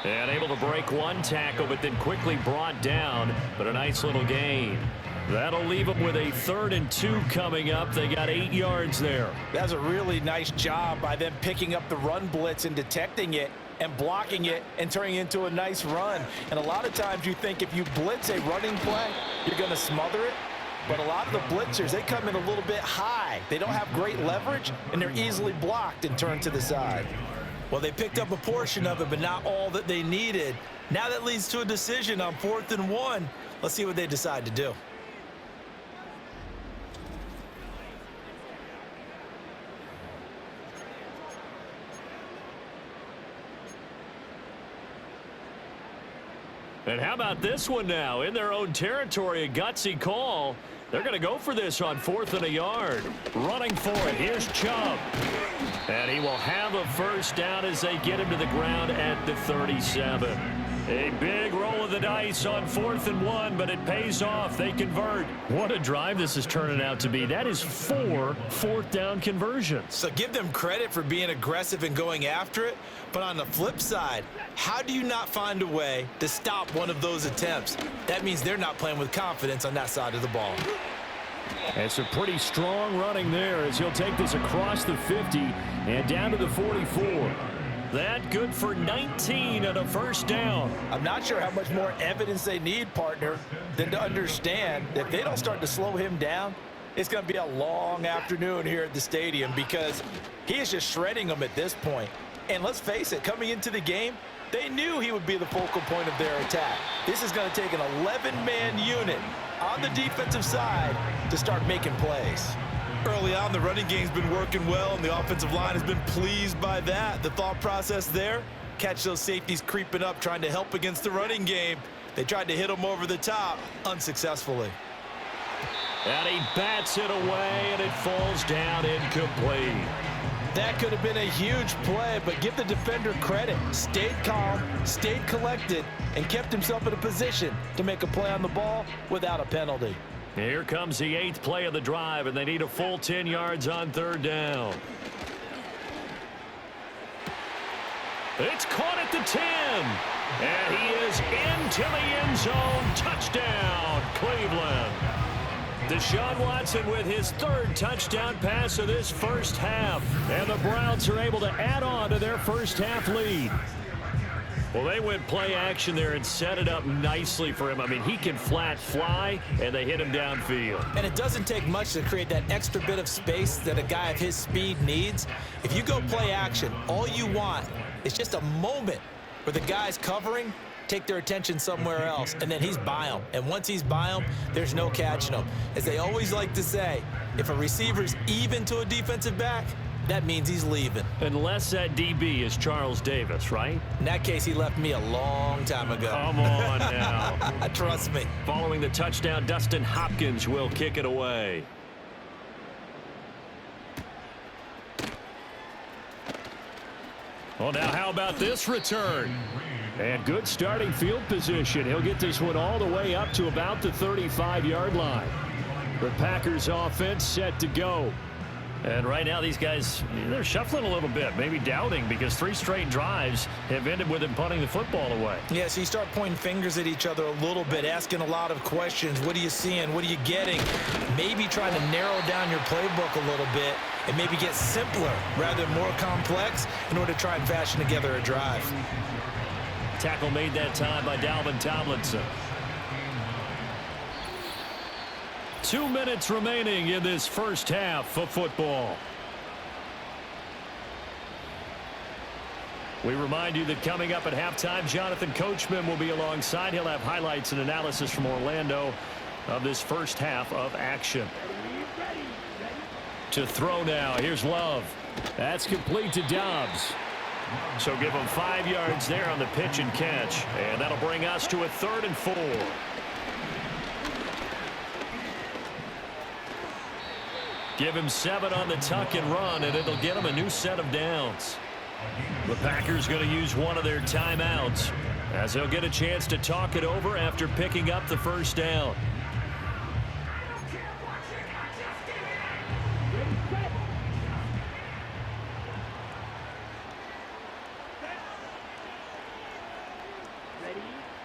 And able to break one tackle, but then quickly brought down, but a nice little gain. That'll leave them with a 3rd and 2 coming up. They got 8 yards there. That's a really nice job by them picking up the run blitz and detecting it and blocking it and turning it into a nice run. And a lot of times you think if you blitz a running play, you're going to smother it. But a lot of the blitzers, they come in a little bit high. They don't have great leverage, and they're easily blocked and turned to the side. Well, they picked up a portion of it, but not all that they needed. Now that leads to a decision on 4th and 1. Let's see what they decide to do. And how about this one now? In their own territory, a gutsy call. They're going to go for this on 4th and a yard. Running for it. Here's Chubb. And he will have a 1st down as they get him to the ground at the 37. A big roll of the dice on 4th and 1, but it pays off. They convert. What a drive this is turning out to be. That is 4 4th down conversions. So give them credit for being aggressive and going after it. But on the flip side, how do you not find a way to stop one of those attempts? That means they're not playing with confidence on that side of the ball. It's a pretty strong running there as he'll take this across the 50 and down to the 44. That good for 19 and a 1st down. I'm not sure how much more evidence they need, partner, than to understand that if they don't start to slow him down, it's going to be a long afternoon here at the stadium because he is just shredding them at this point. And let's face it, coming into the game, they knew he would be the focal point of their attack. This is going to take an 11-man unit on the defensive side to start making plays. Early on, the running game's been working well, and the offensive line has been pleased by that. The thought process there, catch those safeties creeping up, trying to help against the running game. They tried to hit them over the top, unsuccessfully. And he bats it away, and it falls down incomplete. That could have been a huge play, but give the defender credit. Stayed calm, stayed collected, and kept himself in a position to make a play on the ball without a penalty. Here comes the 8th play of the drive, and they need a full 10 yards on 3rd down. It's caught at the 10. And he is into the end zone. Touchdown, Cleveland. Deshaun Watson with his 3rd touchdown pass of this first half. And the Browns are able to add on to their first half lead. Well, they went play action there and set it up nicely for him. I mean, he can flat fly, and they hit him downfield. And it doesn't take much to create that extra bit of space that a guy of his speed needs. If you go play action, all you want is just a moment where the guy's covering, take their attention somewhere else, and then he's by him. And once he's by him, there's no catching him. As they always like to say, if a receiver's even to a defensive back, that means he's leaving. Unless that DB is Charles Davis, right? In that case, he left me a long time ago. Come on now. Trust me. Following the touchdown, Dustin Hopkins will kick it away. Well, now how about this return? And good starting field position. He'll get this one all the way up to about the 35-yard line. The Packers offense set to go. And right now these guys, they're shuffling a little bit, maybe doubting, because 3 straight drives have ended with him punting the football away. Yeah, so you start pointing fingers at each other a little bit, asking a lot of questions. What are you seeing? What are you getting? Maybe trying to narrow down your playbook a little bit and maybe get simpler rather than more complex in order to try and fashion together a drive. Tackle made that time by Dalvin Tomlinson. 2 minutes remaining in this first half of football. We remind you that coming up at halftime, Jonathan Coachman will be alongside. He'll have highlights and analysis from Orlando of this first half of action. To throw now, here's Love. That's complete to Dobbs. So give him 5 yards there on the pitch and catch. And that'll bring us to a 3rd and 4. Give him 7 on the tuck and run, and it'll get him a new set of downs. The Packers going to use one of their timeouts as they'll get a chance to talk it over after picking up the first down.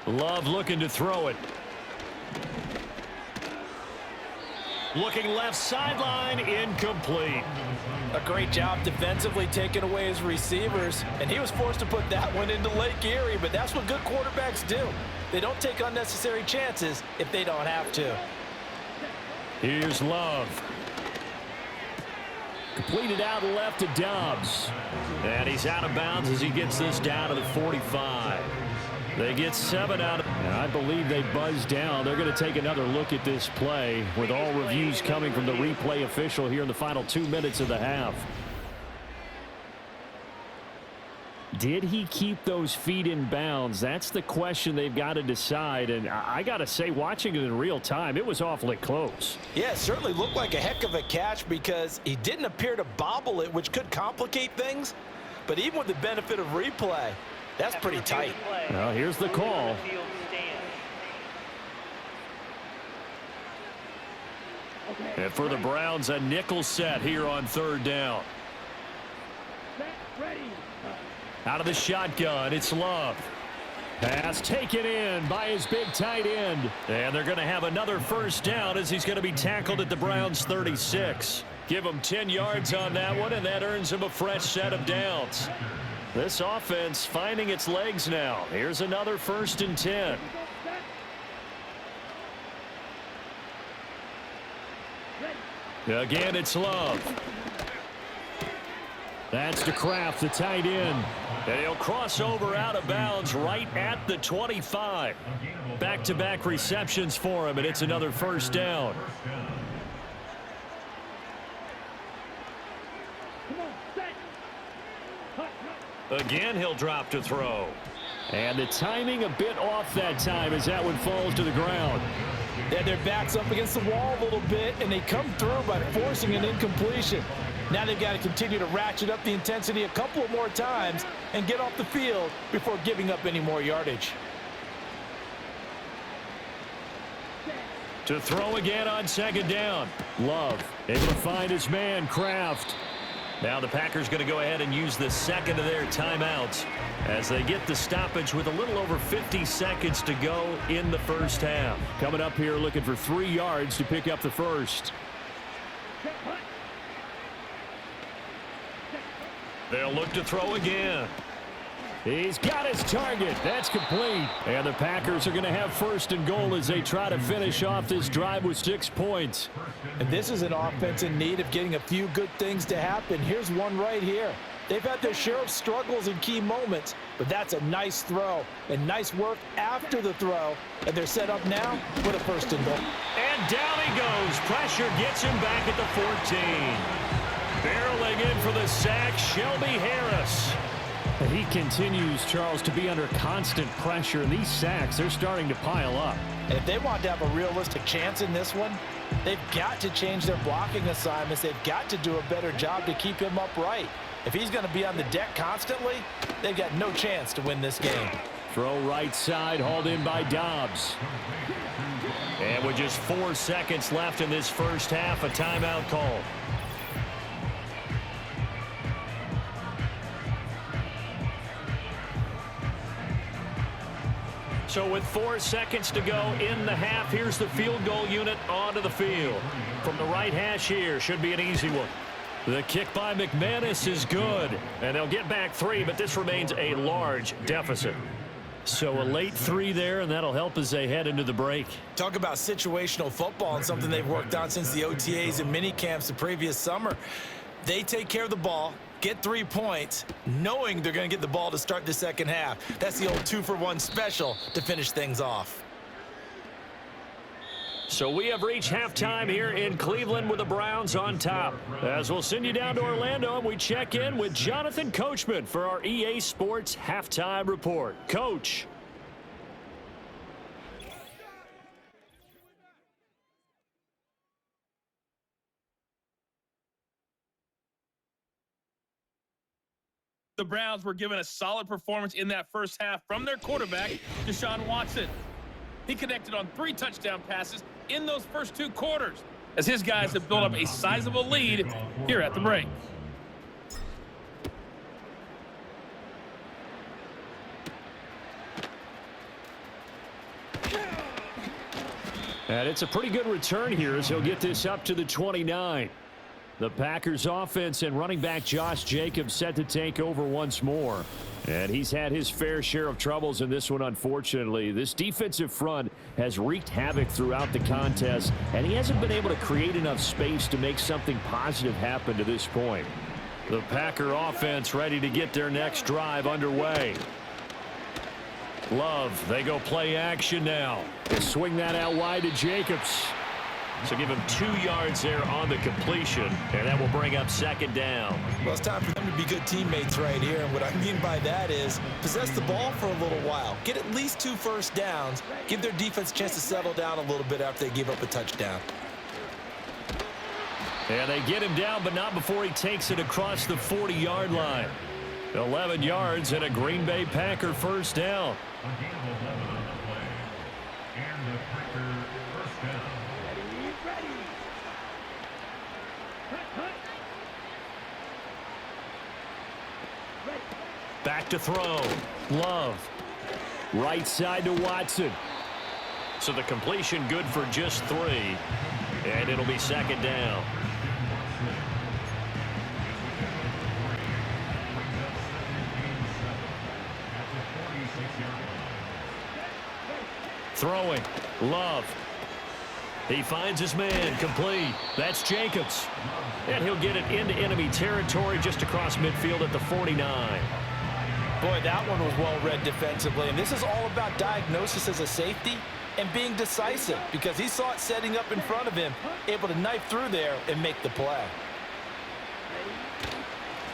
Love looking to throw it. Looking left sideline, incomplete. A great job defensively taking away his receivers, and he was forced to put that one into Lake Erie, but that's what good quarterbacks do. They don't take unnecessary chances if they don't have to. Here's Love. Completed out left to Dobbs. And he's out of bounds as he gets this down to the 45. They get 7 out of, and I believe they buzz down. They're going to take another look at this play with all reviews coming from the replay official here in the final 2 minutes of the half. Did he keep those feet in bounds? That's the question they've got to decide. And I got to say, watching it in real time, it was awfully close. Yeah, it certainly looked like a heck of a catch because he didn't appear to bobble it, which could complicate things. But even with the benefit of replay, that's pretty tight. Well, here's the call. And for the Browns, a nickel set here on 3rd down. Out of the shotgun, it's Love. Pass taken in by his big tight end. And they're going to have another first down as he's going to be tackled at the Browns' 36. Give him 10 yards on that one, and that earns him a fresh set of downs. This offense finding its legs now. Here's another 1st and 10. Again, it's Love. That's to Kraft, the tight end. And he'll cross over out of bounds right at the 25. Back-to-back receptions for him, and it's another first down. Again, he'll drop to throw. And the timing a bit off that time as that one falls to the ground. Yeah, their back's up against the wall a little bit, and they come through by forcing an incompletion. Now they've got to continue to ratchet up the intensity a couple of more times and get off the field before giving up any more yardage. To throw again on 2nd down. Love able to find his man, Kraft. Now the Packers going to go ahead and use the 2nd of their timeouts as they get the stoppage with a little over 50 seconds to go in the first half. Coming up here looking for 3 yards to pick up the first. They'll look to throw again. He's got his target. That's complete. And the Packers are going to have 1st and goal as they try to finish off this drive with 6 points. And this is an offense in need of getting a few good things to happen. Here's one right here. They've had their share of struggles in key moments, but that's a nice throw and nice work after the throw. And they're set up now with a 1st and goal. And down he goes. Pressure gets him back at the 14. Barreling in for the sack, Shelby Harris. He continues, Charles, to be under constant pressure. And these sacks, they're starting to pile up. And if they want to have a realistic chance in this one, they've got to change their blocking assignments. They've got to do a better job to keep him upright. If he's going to be on the deck constantly, they've got no chance to win this game. Throw right side, hauled in by Dobbs. And with just 4 seconds left in this first half, a timeout call. So with 4 seconds to go in the half, here's the field goal unit onto the field. From the right hash here, should be an easy one. The kick by McManus is good. And they'll get back 3, but this remains a large deficit. So a late 3 there, and that'll help as they head into the break. Talk about situational football and something they've worked on since the OTAs and mini camps the previous summer. They take care of the ball, get 3 points, knowing they're going to get the ball to start the second half. That's the old 2-for-1 special to finish things off. So we have reached halftime here in Cleveland with the Browns on top. As we'll send you down to Orlando, and we check in with Jonathan Coachman for our EA Sports Halftime Report. Coach. The Browns were given a solid performance in that first half from their quarterback, Deshaun Watson. He connected on 3 touchdown passes in those first 2 quarters, as his guys have built up a sizable lead here at the break. And it's a pretty good return here as he'll get this up to the 29. The Packers offense and running back Josh Jacobs set to take over once more. And he's had his fair share of troubles in this one, unfortunately. This defensive front has wreaked havoc throughout the contest, and he hasn't been able to create enough space to make something positive happen to this point. The Packer offense ready to get their next drive underway. Love, they go play action now. They swing that out wide to Jacobs. So give him 2 yards there on the completion, and that will bring up second down. Well, it's time for them to be good teammates right here, and what I mean by that is possess the ball for a little while, get at least 2 first downs, give their defense a chance to settle down a little bit after they give up a touchdown. And they get him down, but not before he takes it across the 40-yard line. 11 yards and a Green Bay Packer first down. Back to throw. Love. Right side to Watson. So the completion good for just 3. And it'll be second down. Throwing. Love. He finds his man. Complete. That's Jacobs. And he'll get it into enemy territory just across midfield at the 49. Boy, that one was well read defensively, and this is all about diagnosis as a safety and being decisive because he saw it setting up in front of him, able to knife through there and make the play.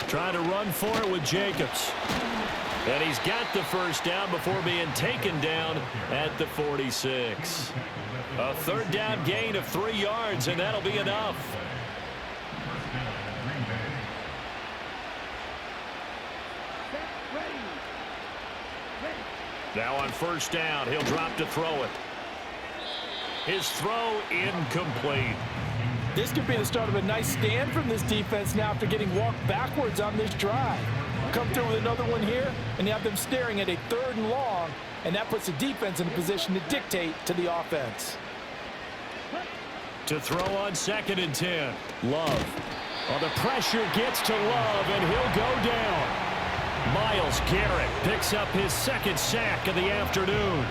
Trying to run for it with Jacobs. And he's got the first down before being taken down at the 46. A third down gain of 3 yards, and that'll be enough. Now on first down, he'll drop to throw it. His throw incomplete. This could be the start of a nice stand from this defense now after getting walked backwards on this drive. Come through with another one here, and you have them staring at a 3rd and long, and that puts the defense in a position to dictate to the offense. To throw on 2nd and 10. Love. Well, the pressure gets to Love, and he'll go down. Myles Garrett picks up his 2nd sack of the afternoon.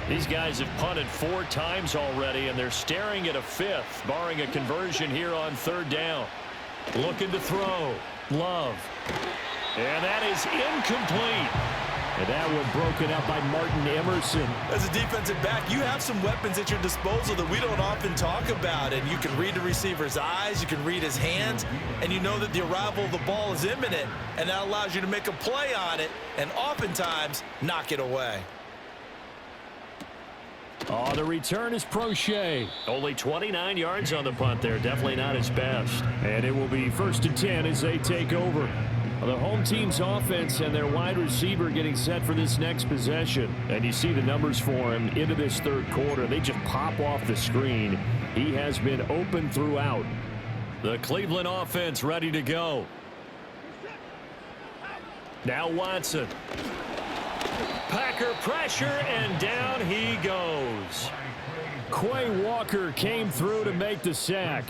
These guys have punted 4 times already, and they're staring at a 5th, barring a conversion here on 3rd down. Looking to throw. Love. And that is incomplete. And that one broken up by Martin Emerson. As a defensive back, you have some weapons at your disposal that we don't often talk about. And you can read the receiver's eyes, you can read his hands, and you know that the arrival of the ball is imminent. And that allows you to make a play on it and oftentimes knock it away. Oh, the return is Prochet. Only 29 yards on the punt there. Definitely not his best. And it will be 1st and 10 as they take over. The home team's offense and their wide receiver getting set for this next possession. And you see the numbers for him into this third quarter. They just pop off the screen. He has been open throughout. The Cleveland offense ready to go. Now Watson. Packer pressure, and down he goes. Quay Walker came through to make the sack.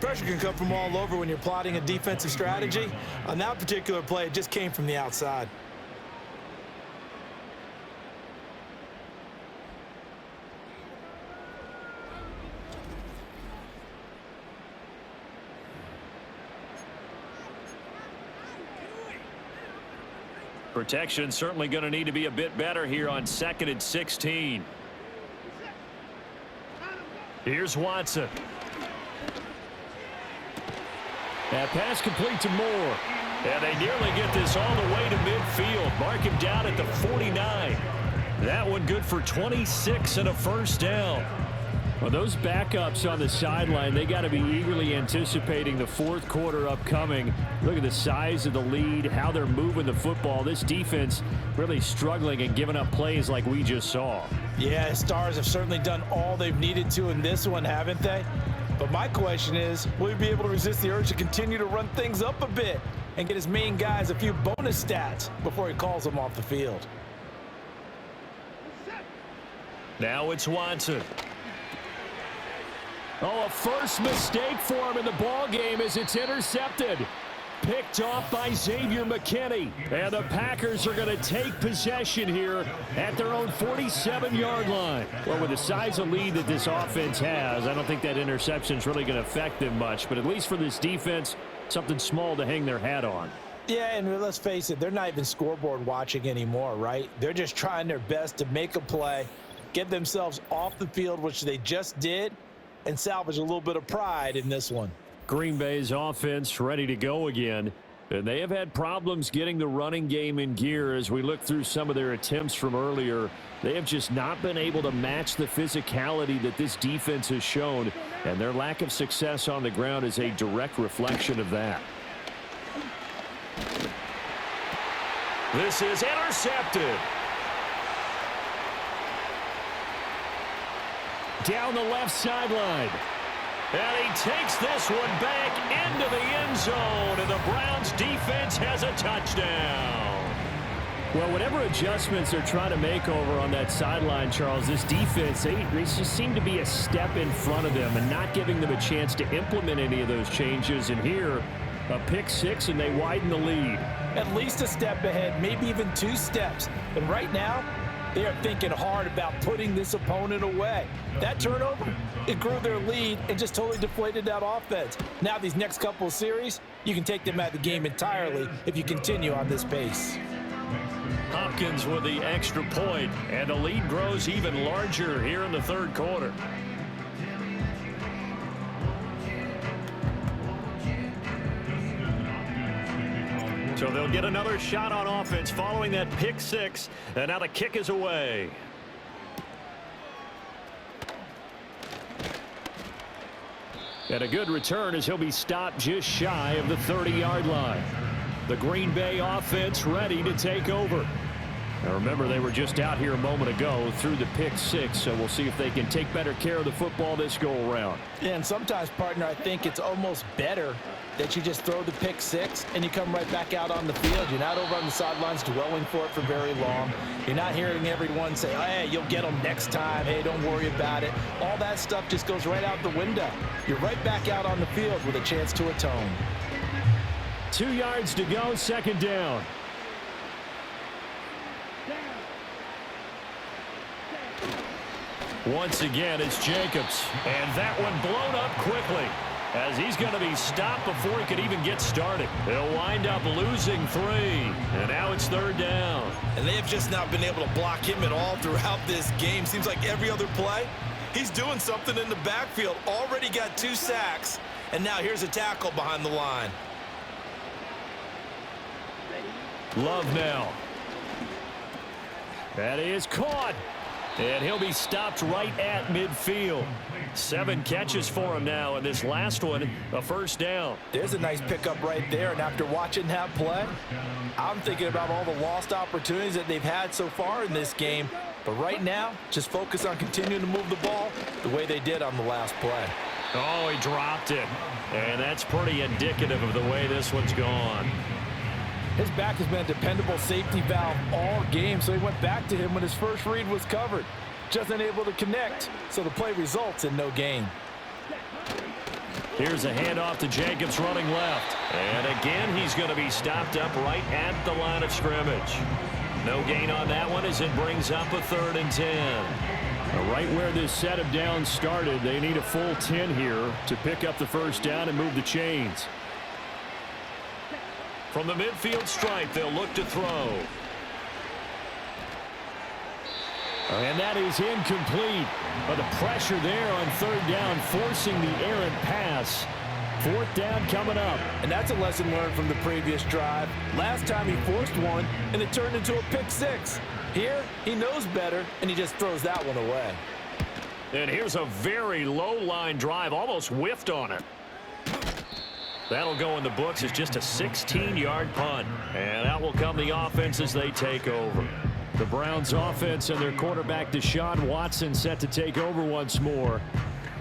Pressure can come from all over when you're plotting a defensive strategy. On that particular play, it just came from the outside. Protection certainly going to need to be a bit better here on 2nd and 16. Here's Watson. That pass complete to Moore. And they nearly get this all the way to midfield. Mark him down at the 49. That one good for 26 and a first down. Well, those backups on the sideline, they got to be eagerly anticipating the fourth quarter upcoming. Look at the size of the lead, how they're moving the football. This defense really struggling and giving up plays like we just saw. Yeah, Stars have certainly done all they've needed to in this one, haven't they? But my question is, will he be able to resist the urge to continue to run things up a bit and get his main guys a few bonus stats before he calls them off the field? Now it's Watson. Oh, a first mistake for him in the ball game as it's intercepted. Picked off by Xavier McKinney. And the Packers are going to take possession here at their own 47-yard line. Well, with the size of lead that this offense has, I don't think that interception is really going to affect them much. But at least for this defense, something small to hang their hat on. Yeah, and let's face it, they're not even scoreboard watching anymore, right? They're just trying their best to make a play, get themselves off the field, which they just did, and salvage a little bit of pride in this one. Green Bay's offense ready to go again. And they have had problems getting the running game in gear as we look through some of their attempts from earlier. They have just not been able to match the physicality that this defense has shown. And their lack of success on the ground is a direct reflection of that. This is intercepted. Down the left sideline. And he takes this one back into the end zone, and the Browns defense has a touchdown. Well, whatever adjustments they're trying to make over on that sideline, Charles, this defense, they just seem to be a step in front of them and not giving them a chance to implement any of those changes. And here, a pick six, and they widen the lead. At least a step ahead, maybe even 2 steps. And right now, they are thinking hard about putting this opponent away. That turnover, it grew their lead and just totally deflated that offense. Now these next couple of series, you can take them out of the game entirely if you continue on this pace. Hopkins with the extra point, and the lead grows even larger here in the third quarter. So they'll get another shot on offense following that pick six, and now the kick is away. And a good return as he'll be stopped just shy of the 30-yard line. The Green Bay offense ready to take over. Now remember, they were just out here a moment ago through the pick six, so we'll see if they can take better care of the football this go around. Yeah, and sometimes, partner, I think it's almost better that you just throw the pick six and you come right back out on the field. You're not over on the sidelines dwelling for it for very long. You're not hearing everyone say, hey, you'll get them next time. Hey, don't worry about it. All that stuff just goes right out the window. You're right back out on the field with a chance to atone. 2 yards to go, second down. Once again, it's Jacobs. And that one blown up quickly as he's going to be stopped before he could even get started. They'll wind up losing 3. And now it's third down. And they have just not been able to block him at all throughout this game. Seems like every other play, he's doing something in the backfield. Already got 2 sacks. And now here's a tackle behind the line. Love now. That is caught. And he'll be stopped right at midfield. 7 catches for him now, and this last one, a first down. There's a nice pickup right there, and after watching that play, I'm thinking about all the lost opportunities that they've had so far in this game. But right now, just focus on continuing to move the ball the way they did on the last play. Oh, he dropped it. And that's pretty indicative of the way this one's gone. His back has been a dependable safety valve all game, so he went back to him when his first read was covered. Just unable to connect, so the play results in no gain. Here's a handoff to Jacobs running left. And again, he's going to be stopped up right at the line of scrimmage. No gain on that one as it brings up a 3rd and 10. Right where this set of downs started, they need a full 10 here to pick up the first down and move the chains. From the midfield stripe, they'll look to throw. And that is incomplete. But the pressure there on 3rd down, forcing the errant pass. 4th down coming up. And that's a lesson learned from the previous drive. Last time he forced one, and it turned into a pick 6. Here, he knows better, and he just throws that one away. And here's a very low-line drive, almost whiffed on it. That'll go in the books as just a 16-yard punt. And out will come the offense as they take over. The Browns offense and their quarterback Deshaun Watson set to take over once more.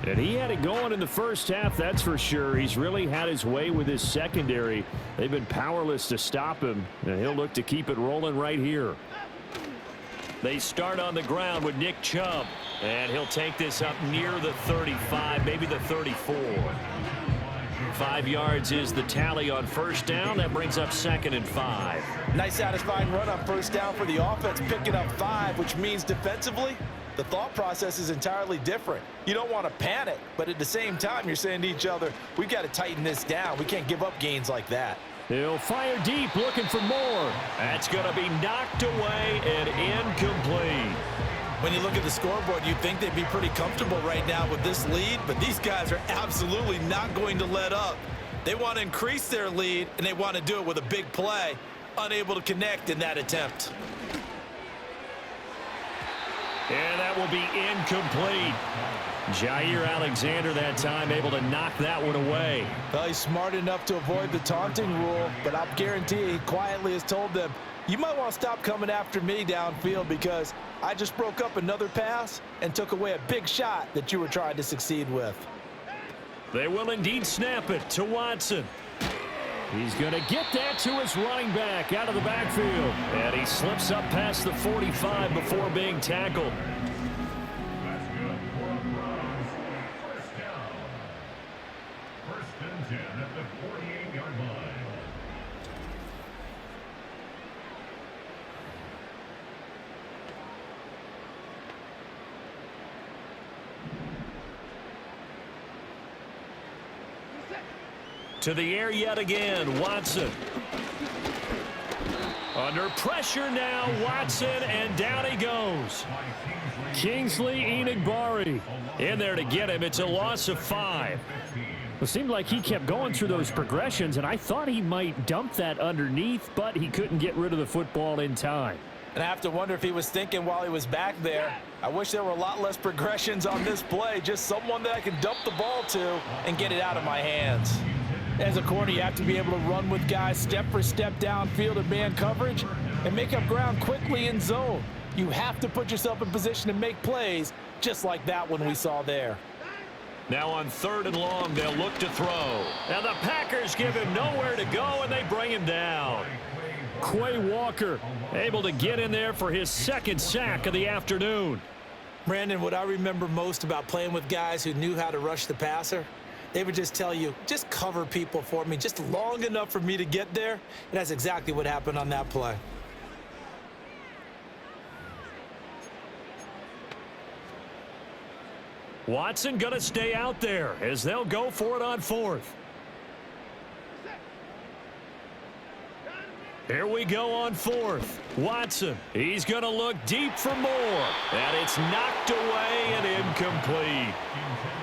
And he had it going in the first half, that's for sure. He's really had his way with his secondary. They've been powerless to stop him, and he'll look to keep it rolling right here. They start on the ground with Nick Chubb, and he'll take this up near the 35, maybe the 34. 5 yards is the tally on first down. That brings up 2nd and 5. Nice satisfying run on first down for the offense, picking up 5, which means defensively, the thought process is entirely different. You don't want to panic, but at the same time, you're saying to each other, we've got to tighten this down. We can't give up gains like that. He'll fire deep, looking for more. That's going to be knocked away and incomplete. When you look at the scoreboard, you'd think they'd be pretty comfortable right now with this lead, but these guys are absolutely not going to let up. They want to increase their lead, and they want to do it with a big play. Unable to connect in that attempt. And that will be incomplete. Jair Alexander that time able to knock that one away. Well, he's smart enough to avoid the taunting rule, but I'll guarantee he quietly has told them, you might want to stop coming after me downfield because I just broke up another pass and took away a big shot that you were trying to succeed with. They will indeed snap it to Watson. He's going to get that to his running back out of the backfield. And he slips up past the 45 before being tackled. First and 10 at the 48-yard line. To the air yet again, Watson. Under pressure now, Watson, and down he goes. Kingsley Enagbare In there to get him. It's a loss of 5. It seemed like he kept going through those progressions, and I thought he might dump that underneath, but he couldn't get rid of the football in time. And I have to wonder if he was thinking while he was back there, I wish there were a lot less progressions on this play, just someone that I can dump the ball to and get it out of my hands. As a corner, you have to be able to run with guys step for step downfield in man coverage and make up ground quickly in zone. You have to put yourself in position to make plays just like that one we saw there. Now on 3rd and long, they'll look to throw. And the Packers give him nowhere to go, and they bring him down. Quay Walker able to get in there for his 2nd sack of the afternoon. Brandon, what I remember most about playing with guys who knew how to rush the passer, they would just tell you, just cover people for me, just long enough for me to get there. And that's exactly what happened on that play. Watson going to stay out there as they'll go for it on 4th. Here we go on 4th. Watson, he's going to look deep for more. And it's knocked away and incomplete.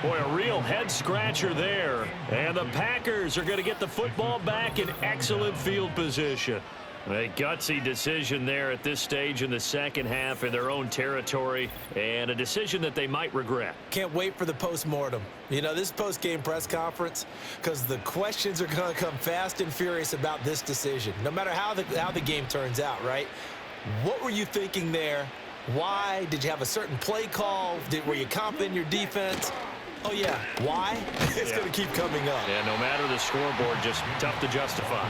Boy, a real head-scratcher there. And the Packers are going to get the football back in excellent field position. A gutsy decision there at this stage in the second half in their own territory, and a decision that they might regret. Can't wait for the postmortem. You know, this post-game press conference, because the questions are going to come fast and furious about this decision, no matter how the game turns out, right? What were you thinking there? Why? Did you have a certain play call? Were you confident in your defense? Oh, yeah. Why? It's going to keep coming up. Yeah, no matter the scoreboard, just tough to justify.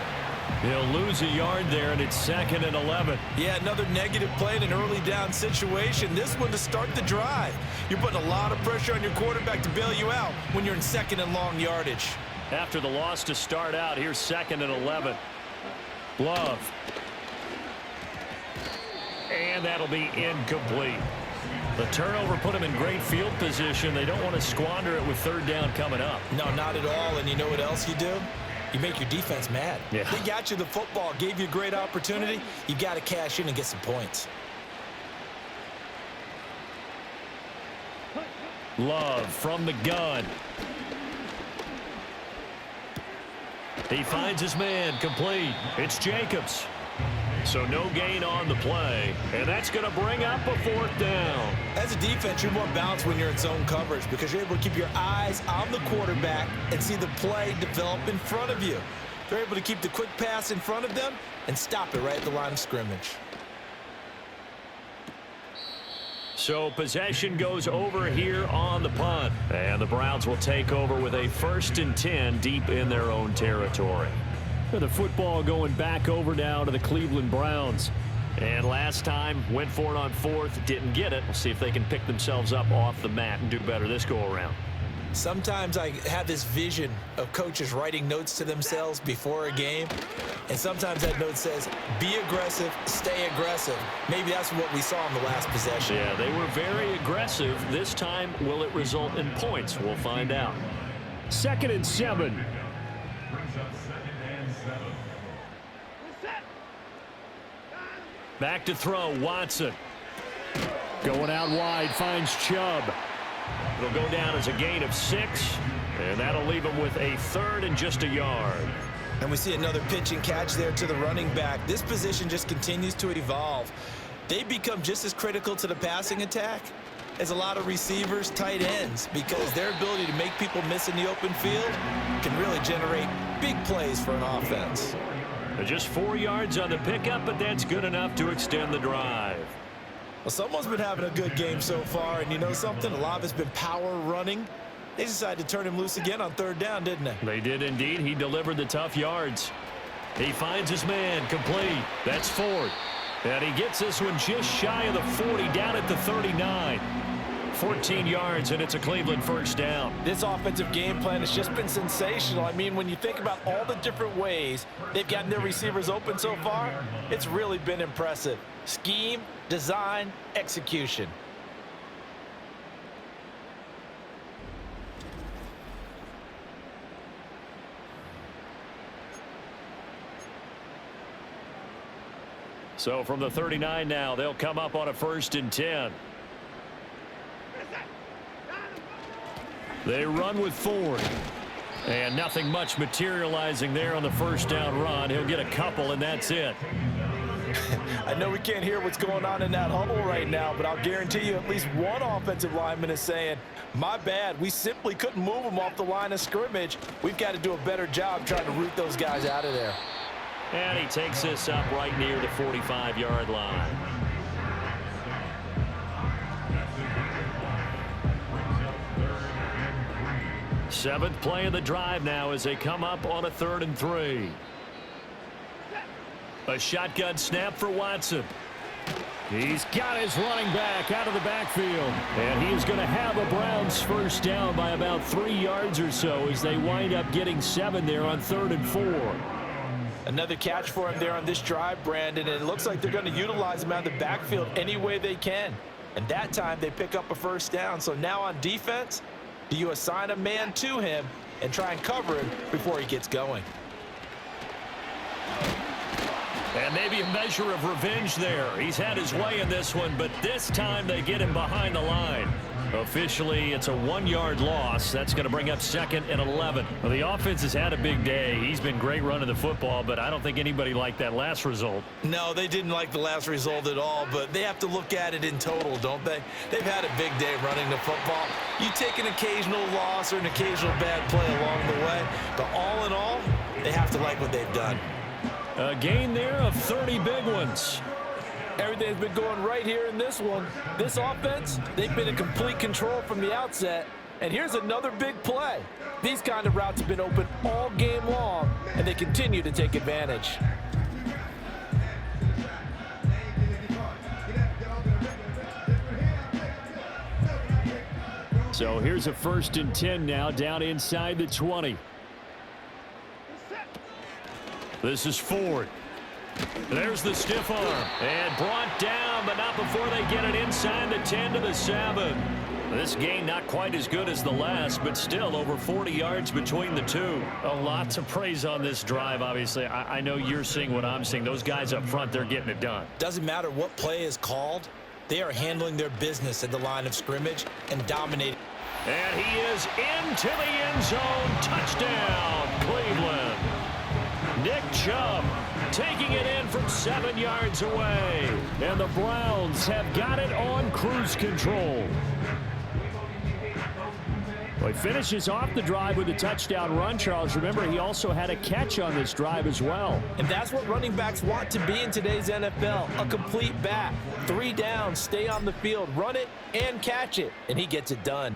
He'll lose a yard there, and it's 2nd and 11. Yeah, another negative play in an early down situation. This one to start the drive. You're putting a lot of pressure on your quarterback to bail you out when you're in 2nd and long yardage. After the loss to start out, here's 2nd and 11. Love. And that'll be incomplete. The turnover put him in great field position. They don't want to squander it with 3rd down coming up. No, not at all. And you know what else you do? You make your defense mad. Yeah. They got you the football, gave you a great opportunity. You got to cash in and get some points. Love from the gun. He finds his man, complete. It's Jacobs. So no gain on the play, and that's going to bring up a 4th down. As a defense, you're more balanced when you're in zone coverage because you're able to keep your eyes on the quarterback and see the play develop in front of you. They're able to keep the quick pass in front of them and stop it right at the line of scrimmage. So possession goes over here on the punt, and the Browns will take over with a 1st and 10 deep in their own territory. The football going back over now to the Cleveland Browns. And last time, went for it on 4th, didn't get it. We'll see if they can pick themselves up off the mat and do better this go-around. Sometimes I have this vision of coaches writing notes to themselves before a game, and sometimes that note says, be aggressive, stay aggressive. Maybe that's what we saw in the last possession. Yeah, they were very aggressive. This time, will it result in points? We'll find out. 2nd and 7. Brings up 2nd and 7. Back to throw, Watson. Going out wide, finds Chubb. It'll go down as a gain of 6, and that'll leave him with a 3rd and just a yard. And we see another pitch and catch there to the running back. This position just continues to evolve. They become just as critical to the passing attack as a lot of receivers, tight ends, because their ability to make people miss in the open field can really generate big plays for an offense. Just 4 yards on the pickup, but that's good enough to extend the drive. Well, someone's been having a good game so far, and you know something? A lot of it's been power running. They decided to turn him loose again on 3rd down, didn't they? They did indeed. He delivered the tough yards. He finds his man, complete. That's 4th. And he gets this one just shy of the 40, down at the 39. 14 yards, and it's a Cleveland 1st down. This offensive game plan has just been sensational. I mean, when you think about all the different ways they've gotten their receivers open so far, it's really been impressive. Scheme, design, execution. So from the 39 now, they'll come up on a 1st and 10. They run with Ford. And nothing much materializing there on the 1st down run. He'll get a couple, and that's it. I know we can't hear what's going on in that huddle right now, but I'll guarantee you at least one offensive lineman is saying, my bad, we simply couldn't move them off the line of scrimmage. We've got to do a better job trying to root those guys out of there. And he takes this up right near the 45-yard line. Seventh play of the drive now as they come up on a 3rd and 3. A shotgun snap for Watson. He's got his running back out of the backfield. And he's going to have a Browns 1st down by about 3 yards or so as they wind up getting 7 there on 3rd and 4. Another catch for him there on this drive, Brandon, and it looks like they're going to utilize him out of the backfield any way they can. And that time they pick up a 1st down. So now on defense, do you assign a man to him and try and cover him before he gets going? And maybe a measure of revenge there. He's had his way in this one, but this time they get him behind the line. Officially, it's a 1-yard loss. That's going to bring up 2nd and 11. Well, the offense has had a big day. He's been great running the football, but I don't think anybody liked that last result. No, they didn't like the last result at all, but they have to look at it in total, don't they? They've had a big day running the football. You take an occasional loss or an occasional bad play along the way, but all in all, they have to like what they've done. A gain there of 30 big ones. Everything's been going right here in this one. This offense, they've been in complete control from the outset. And here's another big play. These kind of routes have been open all game long, and they continue to take advantage. So here's a 1st and 10 now, down inside the 20. This is Ford. There's the stiff arm, and brought down, but not before they get it inside the 10 to the 7. This gain not quite as good as the last, but still over 40 yards between the two. A lot to praise on this drive, obviously. I know you're seeing what I'm seeing. Those guys up front, they're getting it done. Doesn't matter what play is called. They are handling their business at the line of scrimmage and dominating. And he is into the end zone. Touchdown, Cleveland. Nick Chubb taking it in from 7 yards away. And the Browns have got it on cruise control. Well, he finishes off the drive with a touchdown run, Charles. Remember, he also had a catch on this drive as well. And that's what running backs want to be in today's NFL, a complete back. 3 downs, stay on the field, run it, and catch it. And he gets it done.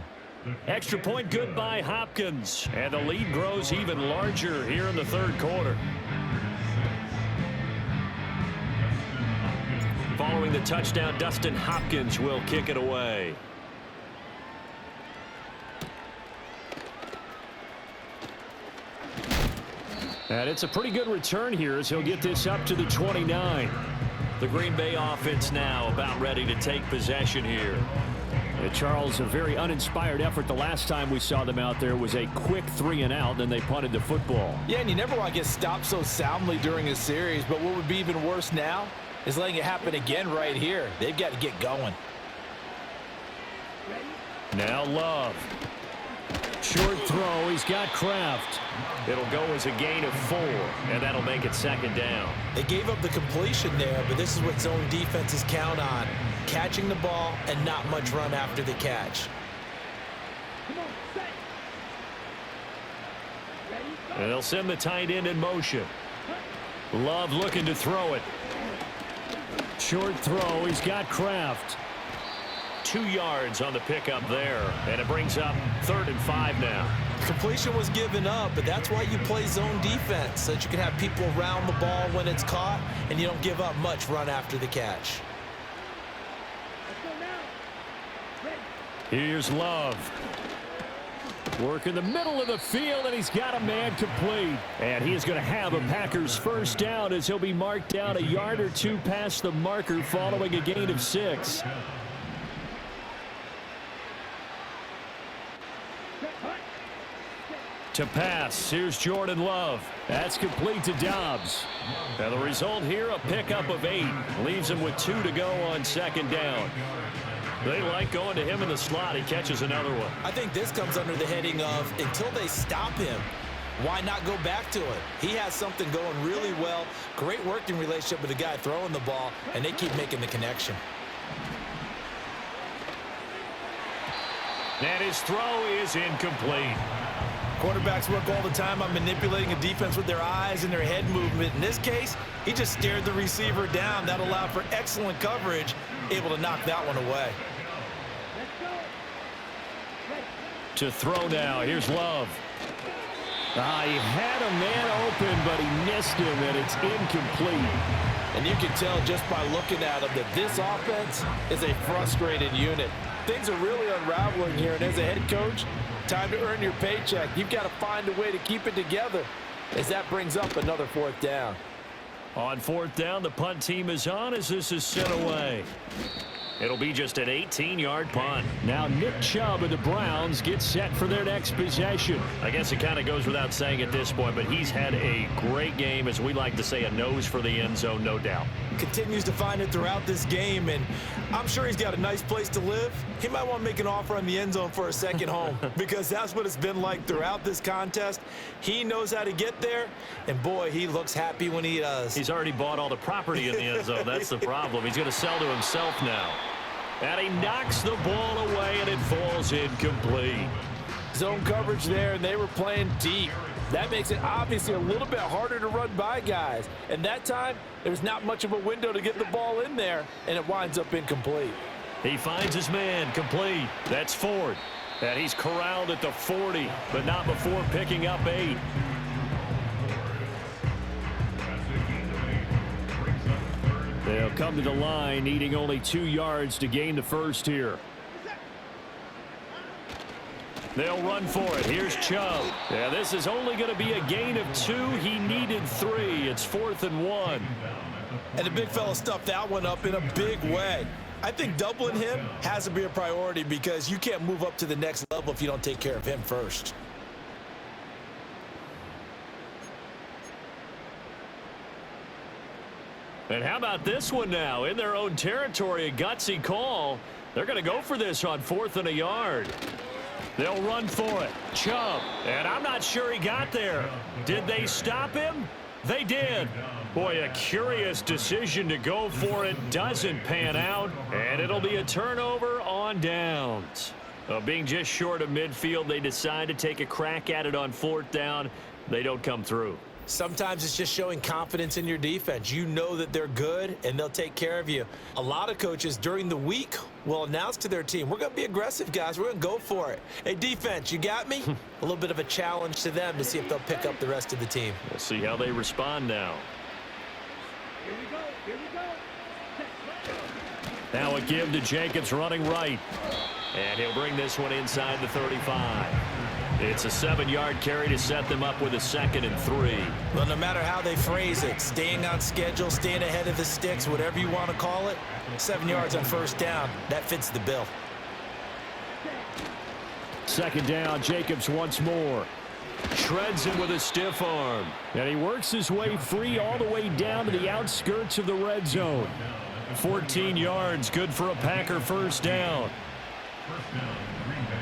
Extra point good by Hopkins. And the lead grows even larger here in the 3rd quarter. Following the touchdown, Dustin Hopkins will kick it away. And it's a pretty good return here as he'll get this up to the 29. The Green Bay offense now about ready to take possession here. Charles, a very uninspired effort. The last time we saw them out there was a quick 3 and out, then they punted the football. Yeah, and you never want to get stopped so soundly during a series, but what would be even worse now is letting it happen again right here. They've got to get going. Now Love. Short throw. He's got Kraft. It'll go as a gain of 4, and that'll make it 2nd down. They gave up the completion there, but this is what zone defenses count on. Catching the ball and not much run after the catch. And they'll send the tight end in motion. Love looking to throw it. Short throw. He's got Kraft. 2 yards on the pickup there, and it brings up 3rd and 5 now. Completion was given up, but that's why you play zone defense, so that you can have people around the ball when it's caught, and you don't give up much run after the catch. Here's Love. Work in the middle of the field, and he's got a man complete. And he is going to have a Packers 1st down as he'll be marked down a yard or 2 past the marker following a gain of 6. To pass, here's Jordan Love. That's complete to Dobbs. Now the result here, a pickup of 8. Leaves him with 2 to go on 2nd down. They like going to him in the slot. He catches another one. I think this comes under the heading of until they stop him, why not go back to it? He has something going really well. Great working relationship with the guy throwing the ball, and they keep making the connection. And his throw is incomplete. Quarterbacks work all the time on manipulating a defense with their eyes and their head movement. In this case, he just stared the receiver down. That allowed for excellent coverage, able to knock that one away. To throw now, here's Love. He had a man open, but he missed him, and it's incomplete. And you can tell just by looking at him that this offense is a frustrated unit. Things are really unraveling here, and as a head coach, time to earn your paycheck. You've got to find a way to keep it together as that brings up another 4th down. On 4th down, the punt team is on as this is sent away. It'll be just an 18-yard punt. Now Nick Chubb of the Browns gets set for their next possession. I guess it kind of goes without saying at this point, but he's had a great game, as we like to say, a nose for the end zone, no doubt. Continues to find it throughout this game, and I'm sure he's got a nice place to live. He might want to make an offer on the end zone for a second home because that's what it's been like throughout this contest. He knows how to get there, and boy, he looks happy when he does. He's already bought all the property in the end zone. That's the problem. He's going to sell to himself now. And he knocks the ball away, and it falls incomplete. Zone coverage there, and they were playing deep. That makes it obviously a little bit harder to run by guys. And that time, there's not much of a window to get the ball in there, and it winds up incomplete. He finds his man, complete. That's Ford. And he's corralled at the 40, but not before picking up 8. They'll come to the line, needing only 2 yards to gain the first here. They'll run for it. Here's Chubb. Yeah, this is only going to be a gain of 2. He needed 3. It's 4th and 1. And the big fella stuffed that one up in a big way. I think doubling him has to be a priority because you can't move up to the next level if you don't take care of him first. And how about this one now? In their own territory, a gutsy call. They're going to go for this on 4th and a yard. They'll run for it. Chubb. And I'm not sure he got there. Did they stop him? They did. Boy, a curious decision to go for it. Doesn't pan out. And it'll be a turnover on downs. Being just short of midfield, they decide to take a crack at it on 4th down. They don't come through. Sometimes it's just showing confidence in your defense. You know that they're good, and they'll take care of you. A lot of coaches during the week will announce to their team, we're going to be aggressive, guys. We're going to go for it. Hey, defense, you got me? A little bit of a challenge to them to see if they'll pick up the rest of the team. We'll see how they respond now. Here we go. Here we go. Now a give to Jacobs running right. And he'll bring this one inside the 35. It's a 7-yard carry to set them up with a 2nd and 3. Well, no matter how they phrase it, staying on schedule, staying ahead of the sticks, whatever you want to call it, 7 yards on 1st down, that fits the bill. 2nd down, Jacobs once more. Shreds him with a stiff arm. And he works his way free all the way down to the outskirts of the red zone. 14 yards, good for a Packer 1st down. First down, Green Bay.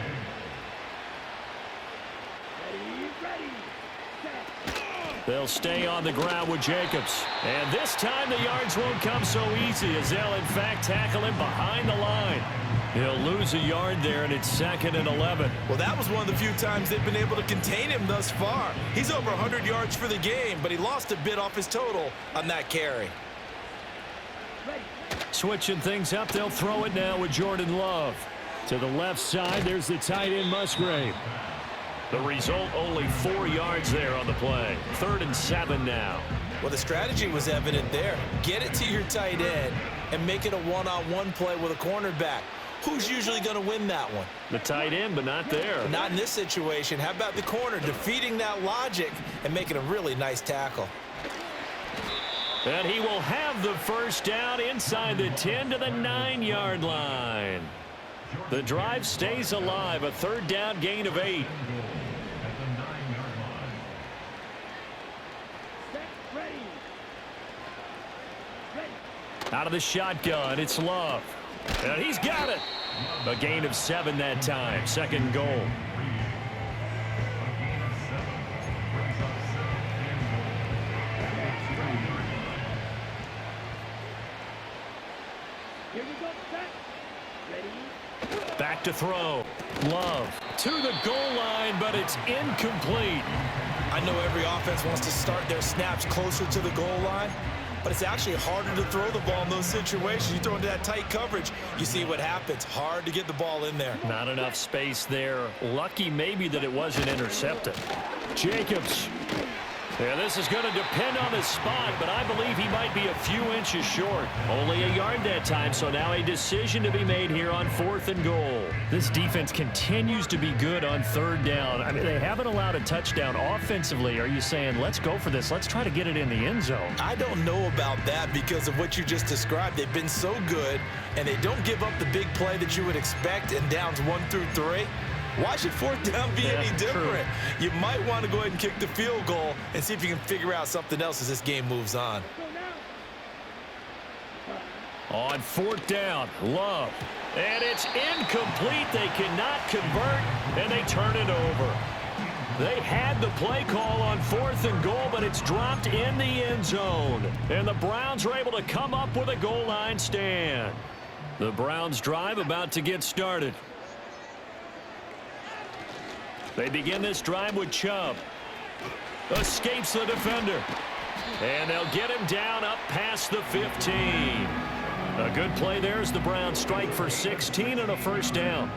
They'll stay on the ground with Jacobs. And this time the yards won't come so easy as they'll, in fact, tackle him behind the line. He'll lose a yard there, and it's 2nd and 11. Well, that was one of the few times they've been able to contain him thus far. He's over 100 yards for the game, but he lost a bit off his total on that carry. Switching things up, they'll throw it now with Jordan Love. To the left side, there's the tight end Musgrave. The result, only 4 yards there on the play. 3rd and 7 now. Well, the strategy was evident there. Get it to your tight end and make it a one-on-one play with a cornerback. Who's usually going to win that one? The tight end, but not there. Not in this situation. How about the corner defeating that logic and making a really nice tackle? And he will have the 1st down inside the 10 to the 9-yard line. The drive stays alive. A 3rd down gain of 8. Out of the shotgun, it's Love. And he's got it. A gain of 7 that time. 2nd goal. Back to throw. Love to the goal line, but it's incomplete. I know every offense wants to start their snaps closer to the goal line, but it's actually harder to throw the ball in those situations. You throw into that tight coverage, you see what happens. Hard to get the ball in there. Not enough space there. Lucky maybe that it wasn't intercepted. Jacobs. Yeah, this is going to depend on the spot, but I believe he might be a few inches short. Only a yard that time, so now a decision to be made here on 4th and goal. This defense continues to be good on 3rd down. I mean, they haven't allowed a touchdown offensively. Are you saying, let's go for this? Let's try to get it in the end zone. I don't know about that because of what you just described. They've been so good, and they don't give up the big play that you would expect in downs 1 through 3. Why should 4th down be any different? True. You might want to go ahead and kick the field goal and see if you can figure out something else as this game moves on. On 4th down, Love. And it's incomplete. They cannot convert, and they turn it over. They had the play call on 4th and goal, but it's dropped in the end zone. And the Browns are able to come up with a goal line stand. The Browns drive about to get started. They begin this drive with Chubb. Escapes the defender. And they'll get him down up past the 15. A good play there as the Browns strike for 16 and a first down.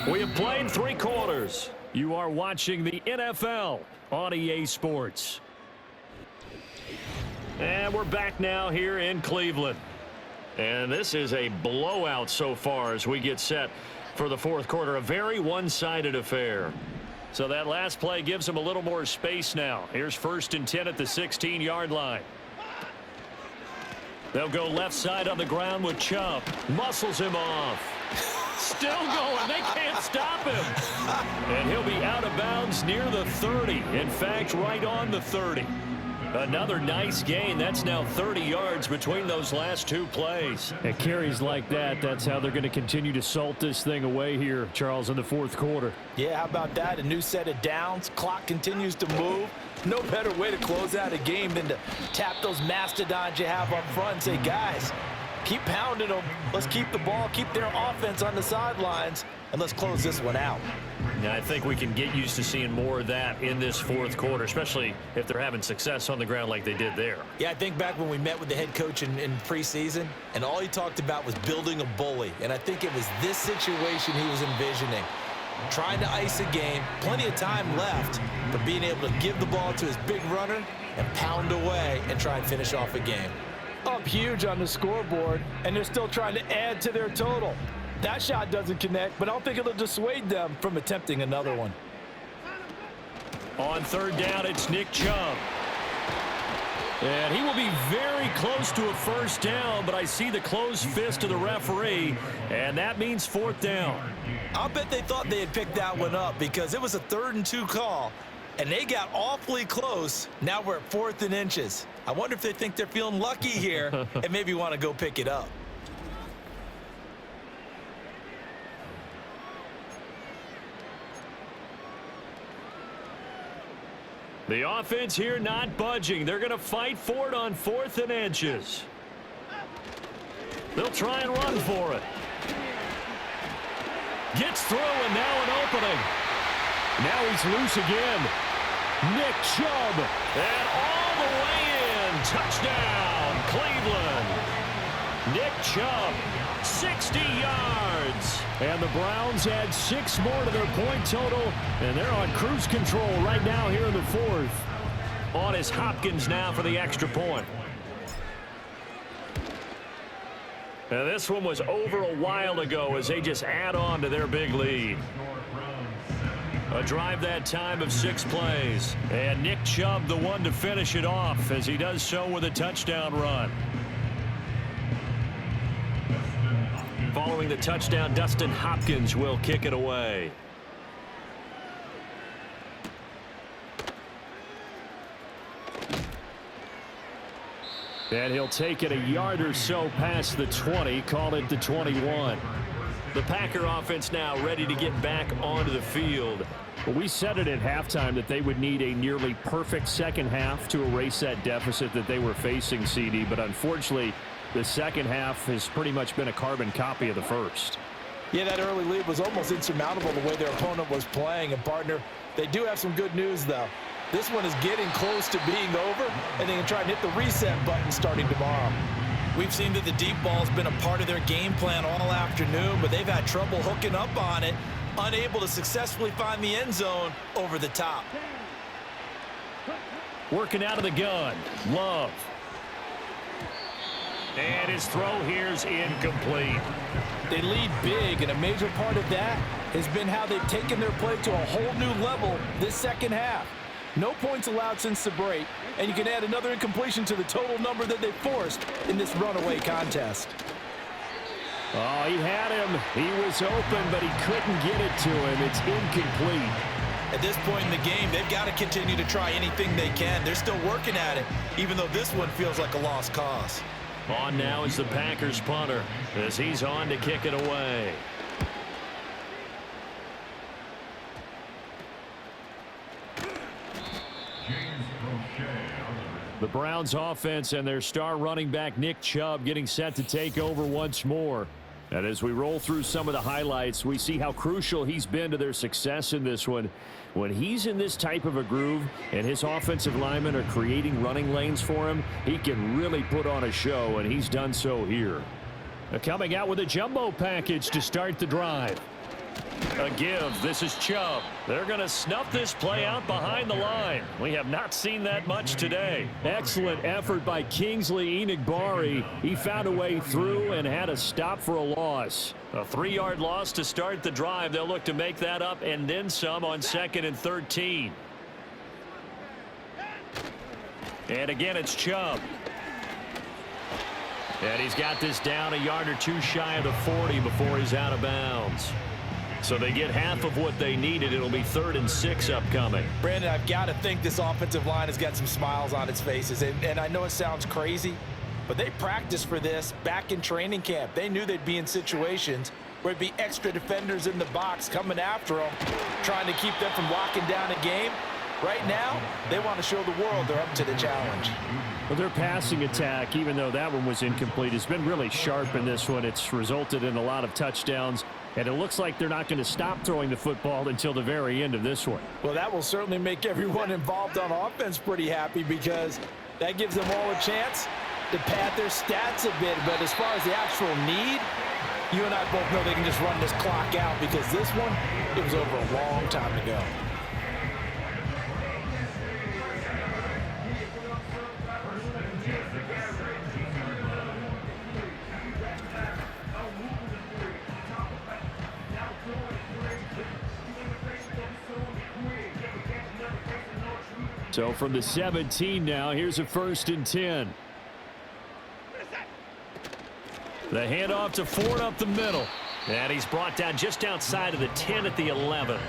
We have played 3 quarters. You are watching the NFL on EA Sports. And we're back now here in Cleveland. And this is a blowout so far as we get set for the 4th quarter. A very one-sided affair. So that last play gives them a little more space now. Here's 1st and 10 at the 16-yard line. They'll go left side on the ground with Chubb. Muscles him off. Still going. They can't stop him. And he'll be out of bounds near the 30. In fact, right on the 30. Another nice gain. That's now 30 yards between those last 2 plays. At carries like that, that's how they're going to continue to salt this thing away here, Charles, in the 4th quarter. Yeah, how about that? A new set of downs. Clock continues to move. No better way to close out a game than to tap those mastodons you have up front and say, guys, keep pounding them. Let's keep the ball, keep their offense on the sidelines, and let's close this one out. Yeah, I think we can get used to seeing more of that in this 4th quarter, especially if they're having success on the ground like they did there. Yeah, I think back when we met with the head coach in preseason, and all he talked about was building a bully. And I think it was this situation he was envisioning. Trying to ice a game, plenty of time left, but being able to give the ball to his big runner and pound away and try and finish off a game. Up huge on the scoreboard, and they're still trying to add to their total. That shot doesn't connect, but I don't think it'll dissuade them from attempting another one. On 3rd down, it's Nick Chubb. And he will be very close to a first down, but I see the closed fist of the referee, and that means 4th down. I'll bet they thought they had picked that one up because it was a 3rd and 2 call, and they got awfully close. Now we're at 4th and inches. I wonder if they think they're feeling lucky here and maybe want to go pick it up. The offense here not budging. They're going to fight for it on 4th and inches. They'll try and run for it. Gets through, and now an opening. Now he's loose again. Nick Chubb. And all the way in. Touchdown, Cleveland. Nick Chubb, 60 yards. And the Browns add 6 more to their point total, and they're on cruise control right now here in the 4th. On is Hopkins now for the extra point. Now this one was over a while ago as they just add on to their big lead. A drive that time of 6 plays. And Nick Chubb the one to finish it off as he does so with a touchdown run. Following the touchdown, Dustin Hopkins will kick it away. And he'll take it a yard or so past the 20, call it the 21. The Packer offense now ready to get back onto the field. Well, we said it at halftime that they would need a nearly perfect second half to erase that deficit that they were facing, CD, but unfortunately, the second half has pretty much been a carbon copy of the first. Yeah, that early lead was almost insurmountable the way their opponent was playing. And, partner, they do have some good news, though. This one is getting close to being over, and they can try and hit the reset button starting tomorrow. We've seen that the deep ball has been a part of their game plan all afternoon, but they've had trouble hooking up on it, unable to successfully find the end zone over the top. Working out of the gun. Love. And his throw here's incomplete. They lead big, and a major part of that has been how they've taken their play to a whole new level this second half. No points allowed since the break, and you can add another incompletion to the total number that they forced in this runaway contest. Oh, he had him. He was open, but he couldn't get it to him. It's incomplete. At this point in the game, they've got to continue to try anything they can. They're still working at it, even though this one feels like a lost cause. On now is the Packers punter as he's on to kick it away. The Browns offense and their star running back Nick Chubb getting set to take over once more. And as we roll through some of the highlights, we see how crucial he's been to their success in this one. When he's in this type of a groove and his offensive linemen are creating running lanes for him, he can really put on a show, and he's done so here. Coming out with a jumbo package to start the drive. A give. This is Chubb. They're going to snuff this play out behind the line. We have not seen that much today. Excellent effort by Kingsley Enagbari. He found a way through and had a stop for a loss. A 3-yard loss to start the drive. They'll look to make that up and then some on 2nd and 13. And again, it's Chubb. And he's got this down a yard or two shy of the 40 before he's out of bounds. So they get half of what they needed. It'll be 3rd and 6 upcoming. Brandon, I've got to think this offensive line has got some smiles on its faces. And I know it sounds crazy, but they practiced for this back in training camp. They knew they'd be in situations where it'd be extra defenders in the box coming after them, trying to keep them from locking down a game. Right now, they want to show the world they're up to the challenge. Well, their passing attack, even though that one was incomplete, has been really sharp in this one. It's resulted in a lot of touchdowns, and it looks like they're not going to stop throwing the football until the very end of this one. Well, that will certainly make everyone involved on offense pretty happy because that gives them all a chance to pad their stats a bit. But as far as the actual need, you and I both know they can just run this clock out because this one, it was over a long time ago. So from the 17 now, here's a 1st and 10. The handoff to Ford up the middle. And he's brought down just outside of the 10 at the 11.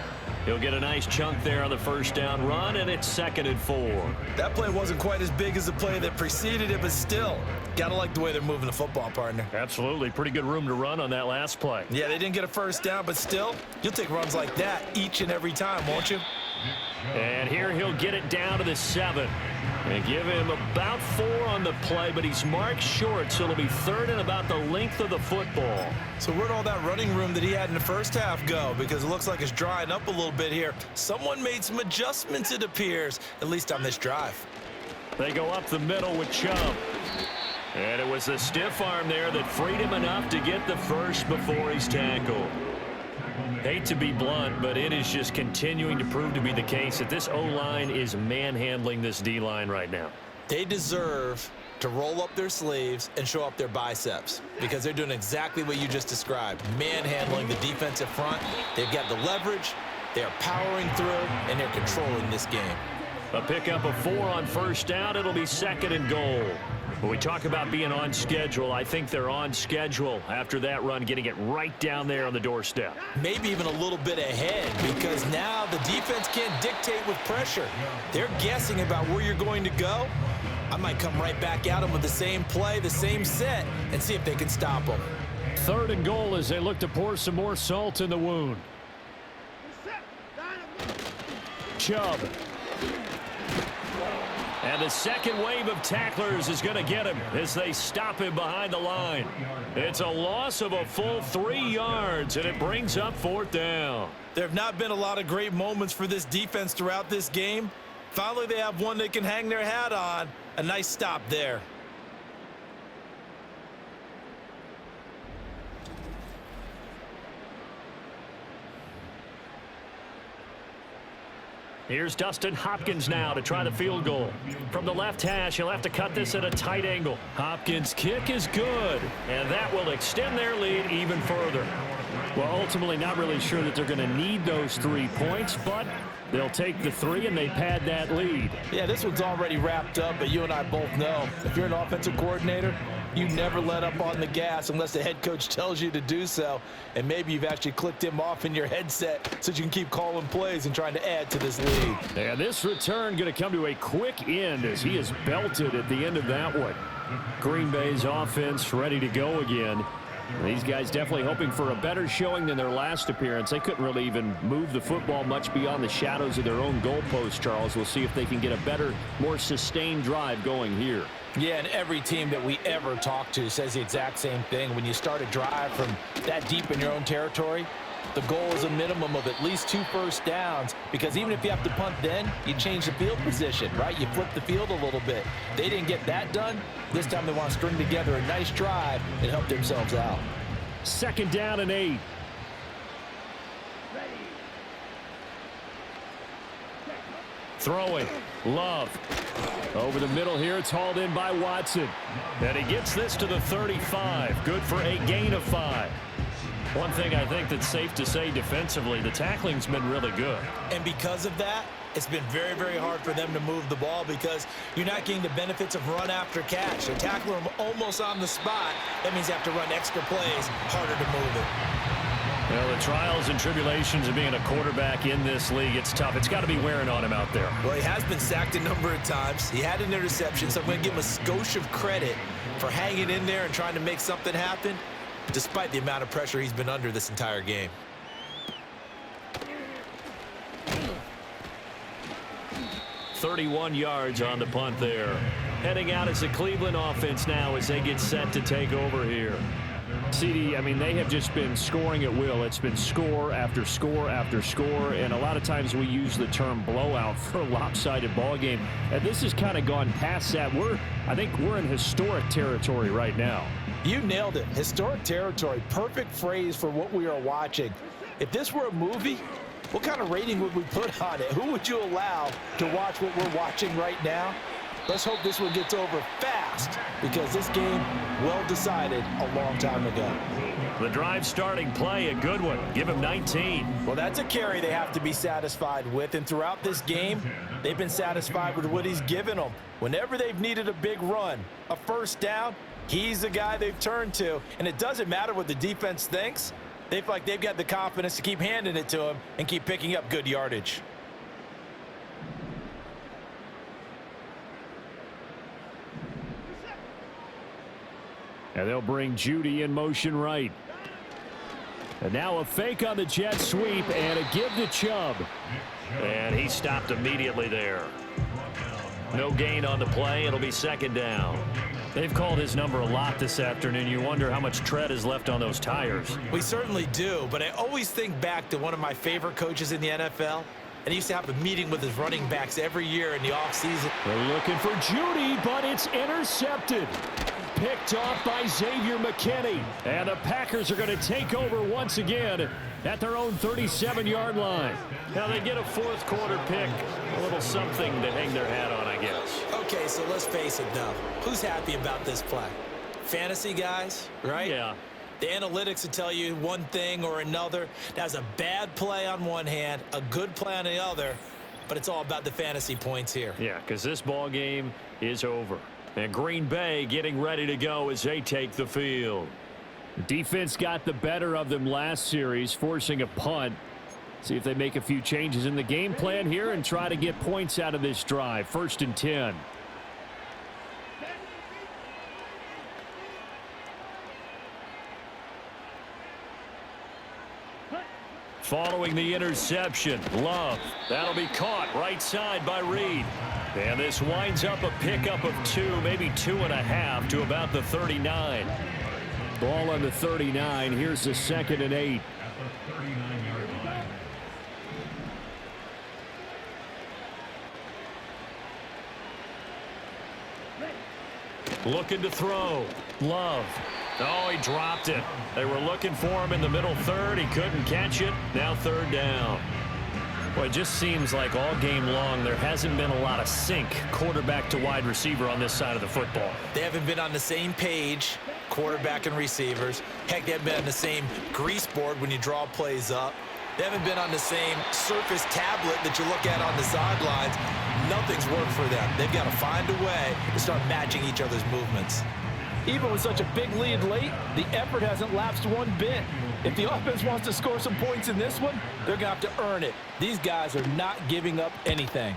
He'll get a nice chunk there on the 1st down run, and it's 2nd and 4. That play wasn't quite as big as the play that preceded it, but still, got to like the way they're moving the football, partner. Absolutely. Pretty good room to run on that last play. Yeah, they didn't get a 1st down, but still, you'll take runs like that each and every time, won't you? And here he'll get it down to the 7. And give him about 4 on the play, but he's marked short, so it'll be 3rd and about the length of the football. So where'd all that running room that he had in the first half go? Because it looks like it's drying up a little bit here. Someone made some adjustments, it appears, at least on this drive. They go up the middle with Chubb. And it was the stiff arm there that freed him enough to get the first before he's tackled. Hate to be blunt, but it is just continuing to prove to be the case that this O-line is manhandling this D-line right now. They deserve to roll up their sleeves and show up their biceps because they're doing exactly what you just described, manhandling the defensive front. They've got the leverage, they're powering through, and they're controlling this game. A pickup of 4 on 1st down. It'll be 2nd and goal. When we talk about being on schedule, I think they're on schedule after that run, getting it right down there on the doorstep. Maybe even a little bit ahead because now the defense can't dictate with pressure. They're guessing about where you're going to go. I might come right back at them with the same play, the same set, and see if they can stop them. 3rd and goal as they look to pour some more salt in the wound. Chubb. And the second wave of tacklers is going to get him as they stop him behind the line. It's a loss of a full 3 yards, and it brings up 4th down. There have not been a lot of great moments for this defense throughout this game. Finally, they have one they can hang their hat on. A nice stop there. Here's Dustin Hopkins now to try the field goal. From the left hash, he'll have to cut this at a tight angle. Hopkins' kick is good, and that will extend their lead even further. Well, ultimately, not really sure that they're going to need those 3 points, but they'll take the 3 and they pad that lead. Yeah, this one's already wrapped up, but you and I both know if you're an offensive coordinator, you never let up on the gas unless the head coach tells you to do so. And maybe you've actually clicked him off in your headset so you can keep calling plays and trying to add to this lead. And this return going to come to a quick end as he is belted at the end of that one. Green Bay's offense ready to go again. These guys definitely hoping for a better showing than their last appearance. They couldn't really even move the football much beyond the shadows of their own goalpost, Charles. We'll see if they can get a better, more sustained drive going here. Yeah, and every team that we ever talk to says the exact same thing. When you start a drive from that deep in your own territory, the goal is a minimum of at least 2 first downs, because even if you have to punt then, you change the field position, right? You flip the field a little bit. They didn't get that done. This time they want to string together a nice drive and help themselves out. 2nd down and 8. Throwing. Love. Over the middle here, it's hauled in by Watson. And he gets this to the 35. Good for a gain of 5. One thing I think that's safe to say defensively, the tackling's been really good. And because of that, it's been very, very hard for them to move the ball because you're not getting the benefits of run after catch. They're tackling them almost on the spot. That means you have to run extra plays, harder to move it. Well, the trials and tribulations of being a quarterback in this league, it's tough. It's got to be wearing on him out there. Well, he has been sacked a number of times. He had an interception, so I'm going to give him a skosh of credit for hanging in there and trying to make something happen, despite the amount of pressure he's been under this entire game. .31 yards on the punt there. Heading out as the Cleveland offense now as they get set to take over here. CD, I mean, they have just been scoring at will. It's been score after score after score, and a lot of times we use the term blowout for a lopsided ball game. And this has kind of gone past that. I think we're in historic territory right now. You nailed it. Historic territory. Perfect phrase for what we are watching. If this were a movie, what kind of rating would we put on it? Who would you allow to watch what we're watching right now? Let's hope this one gets over fast, because this game, well decided a long time ago. The drive starting play, a good one. Give him 19. Well, that's a carry they have to be satisfied with, and throughout this game, they've been satisfied with what he's given them. Whenever they've needed a big run, a first down, he's the guy they've turned to, and it doesn't matter what the defense thinks. They feel like they've got the confidence to keep handing it to him and keep picking up good yardage. And they'll bring Judy in motion right. And now a fake on the jet sweep and a give to Chubb. And he stopped immediately there. No gain on the play. It'll be 2nd down. They've called his number a lot this afternoon. You wonder how much tread is left on those tires. We certainly do, but I always think back to one of my favorite coaches in the NFL. And he used to have a meeting with his running backs every year in the offseason. They're looking for Judy, but it's intercepted. Picked off by Xavier McKinney. And the Packers are going to take over once again at their own 37-yard line. Now they get a 4th quarter pick. A little something to hang their hat on, I guess. Okay, so let's face it, though. Who's happy about this play? Fantasy guys, right? Yeah. The analytics will tell you one thing or another. That's a bad play on one hand, a good play on the other, but it's all about the fantasy points here. Yeah, because this ball game is over. And Green Bay getting ready to go as they take the field. The defense got the better of them last series, forcing a punt. See if they make a few changes in the game plan here and try to get points out of this drive. 1st and 10. Following the interception, Love. That'll be caught right side by Reed. And this winds up a pickup of 2, maybe 2.5 to about the 39. Ball on the 39. Here's the 2nd and 8. Looking to throw. Love. Oh, he dropped it. They were looking for him in the middle third. He couldn't catch it. Now 3rd down. Well, it just seems like all game long there hasn't been a lot of sync quarterback to wide receiver on this side of the football. They haven't been on the same page, quarterback and receivers. Heck, they haven't been on the same grease board when you draw plays up. They haven't been on the same surface tablet that you look at on the sidelines. Nothing's worked for them. They've got to find a way to start matching each other's movements. Even with such a big lead late, the effort hasn't lapsed one bit. If the offense wants to score some points in this one, they're going to have to earn it. These guys are not giving up anything.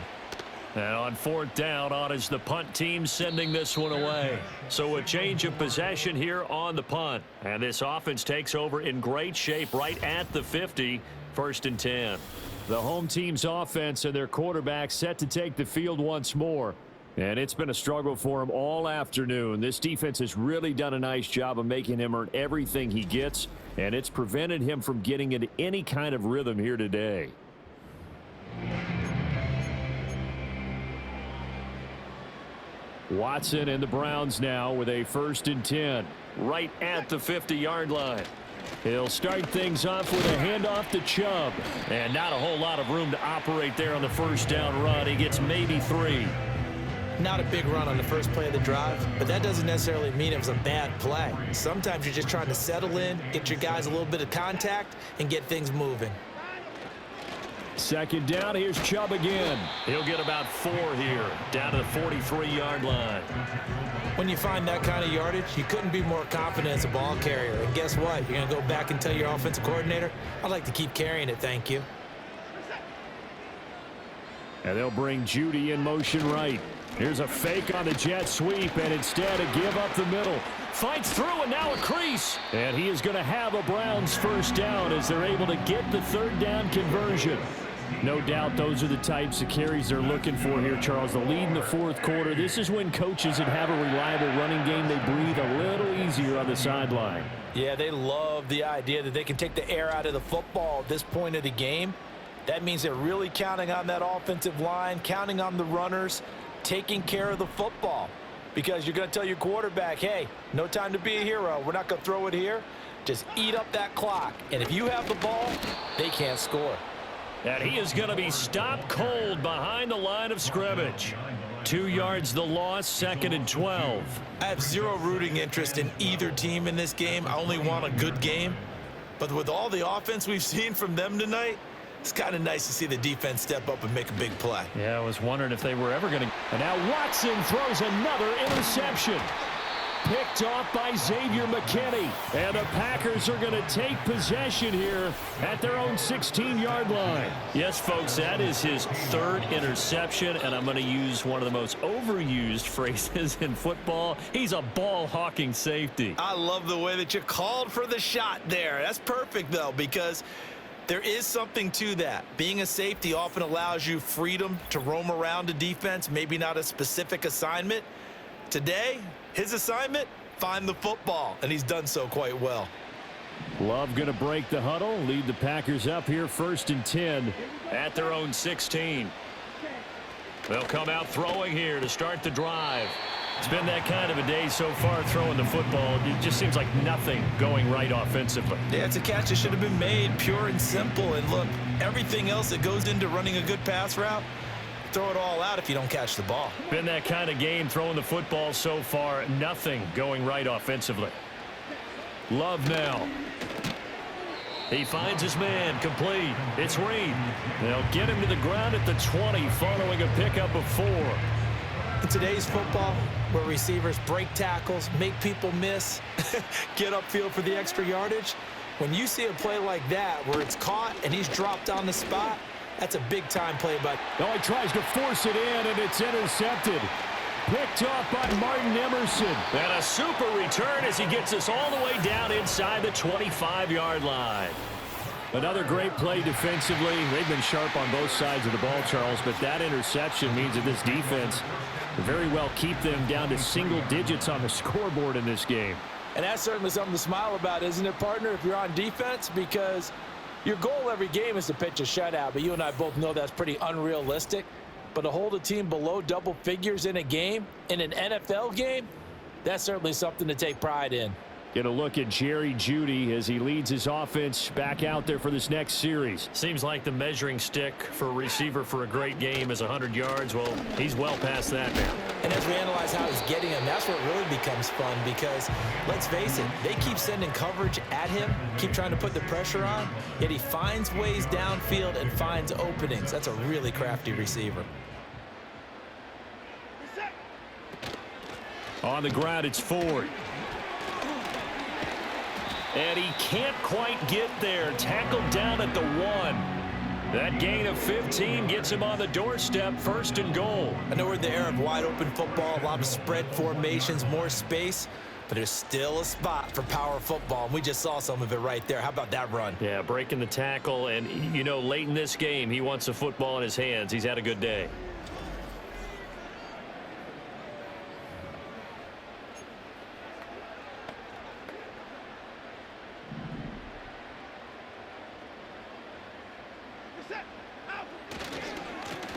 And on fourth down, on is the punt team sending this one away. So a change of possession here on the punt. And this offense takes over in great shape right at the 50, 1st and 10. The home team's offense and their quarterback set to take the field once more. And it's been a struggle for him all afternoon. This defense has really done a nice job of making him earn everything he gets, and it's prevented him from getting into any kind of rhythm here today. Watson and the Browns now with a 1st and 10 right at the 50-yard line. He'll start things off with a handoff to Chubb. And not a whole lot of room to operate there on the first down run. He gets maybe 3. Not a big run on the first play of the drive, but that doesn't necessarily mean it was a bad play. Sometimes you're just trying to settle in, get your guys a little bit of contact, and get things moving. 2nd down, here's Chubb again. He'll get about 4 here, down to the 43-yard line. When you find that kind of yardage, you couldn't be more confident as a ball carrier. And guess what? You're going to go back and tell your offensive coordinator, I'd like to keep carrying it, thank you. And they'll bring Judy in motion right. Here's a fake on the jet sweep, and instead a give up the middle. Fights through, and now a crease. And he is going to have a Browns 1st down as they're able to get the 3rd down conversion. No doubt those are the types of carries they're looking for here, Charles. The lead in the 4th quarter. This is when coaches that have a reliable running game, they breathe a little easier on the sideline. Yeah, they love the idea that they can take the air out of the football at this point of the game. That means they're really counting on that offensive line, counting on the runners, taking care of the football. Because you're going to tell your quarterback, hey, no time to be a hero. We're not going to throw it here. Just eat up that clock. And if you have the ball, they can't score. And he is going to be stopped cold behind the line of scrimmage. 2 yards the loss, 2nd and 12. I have zero rooting interest in either team in this game. I only want a good game. But with all the offense we've seen from them tonight, it's kind of nice to see the defense step up and make a big play. Yeah, I was wondering if they were ever going to. And now Watson throws another interception. Picked off by Xavier McKinney. And the Packers are going to take possession here at their own 16-yard line. Yes, folks, that is his 3rd interception, and I'm going to use one of the most overused phrases in football. He's a ball-hawking safety. I love the way that you called for the shot there. That's perfect, though, because there is something to that. Being a safety often allows you freedom to roam around a defense, maybe not a specific assignment. Today, his assignment, find the football, and he's done so quite well. Love going to break the huddle, lead the Packers up here 1st and 10 at their own 16. They'll come out throwing here to start the drive. It's been that kind of a day so far throwing the football. It just seems like nothing going right offensively. Yeah, it's a catch that should have been made, pure and simple. And look, everything else that goes into running a good pass route, throw it all out if you don't catch the ball. Been that kind of game throwing the football so far. Nothing going right offensively. Love now. He finds his man, complete. It's Reed. They'll get him to the ground at the 20 following a pickup of 4. In today's football, where receivers break tackles, make people miss, get upfield for the extra yardage, when you see a play like that where it's caught and he's dropped on the spot, that's a big-time play by. Oh, he tries to force it in, and it's intercepted. Picked off by Martin Emerson. And a super return as he gets us all the way down inside the 25-yard line. Another great play defensively. They've been sharp on both sides of the ball, Charles, but that interception means that this defense very well keep them down to single digits on the scoreboard in this game. And that's certainly something to smile about, isn't it, partner, if you're on defense? Because your goal every game is to pitch a shutout, but you and I both know that's pretty unrealistic. But to hold a team below double figures in a game, in an NFL game, that's certainly something to take pride in. Get a look at Jerry Jeudy as he leads his offense back out there for this next series. Seems like the measuring stick for a receiver for a great game is 100 yards. Well, he's well past that now. And as we analyze how he's getting him, that's where it really becomes fun because, let's face it, they keep sending coverage at him, keep trying to put the pressure on, yet he finds ways downfield and finds openings. That's a really crafty receiver. On the ground, it's Ford. And he can't quite get there. Tackled down at the 1. That gain of 15 gets him on the doorstep, 1st and goal. I know we're in the era of wide open football, a lot of spread formations, more space, but there's still a spot for power football, and we just saw some of it right there. How about that run? Yeah, breaking the tackle, and, you know, late in this game, he wants the football in his hands. He's had a good day.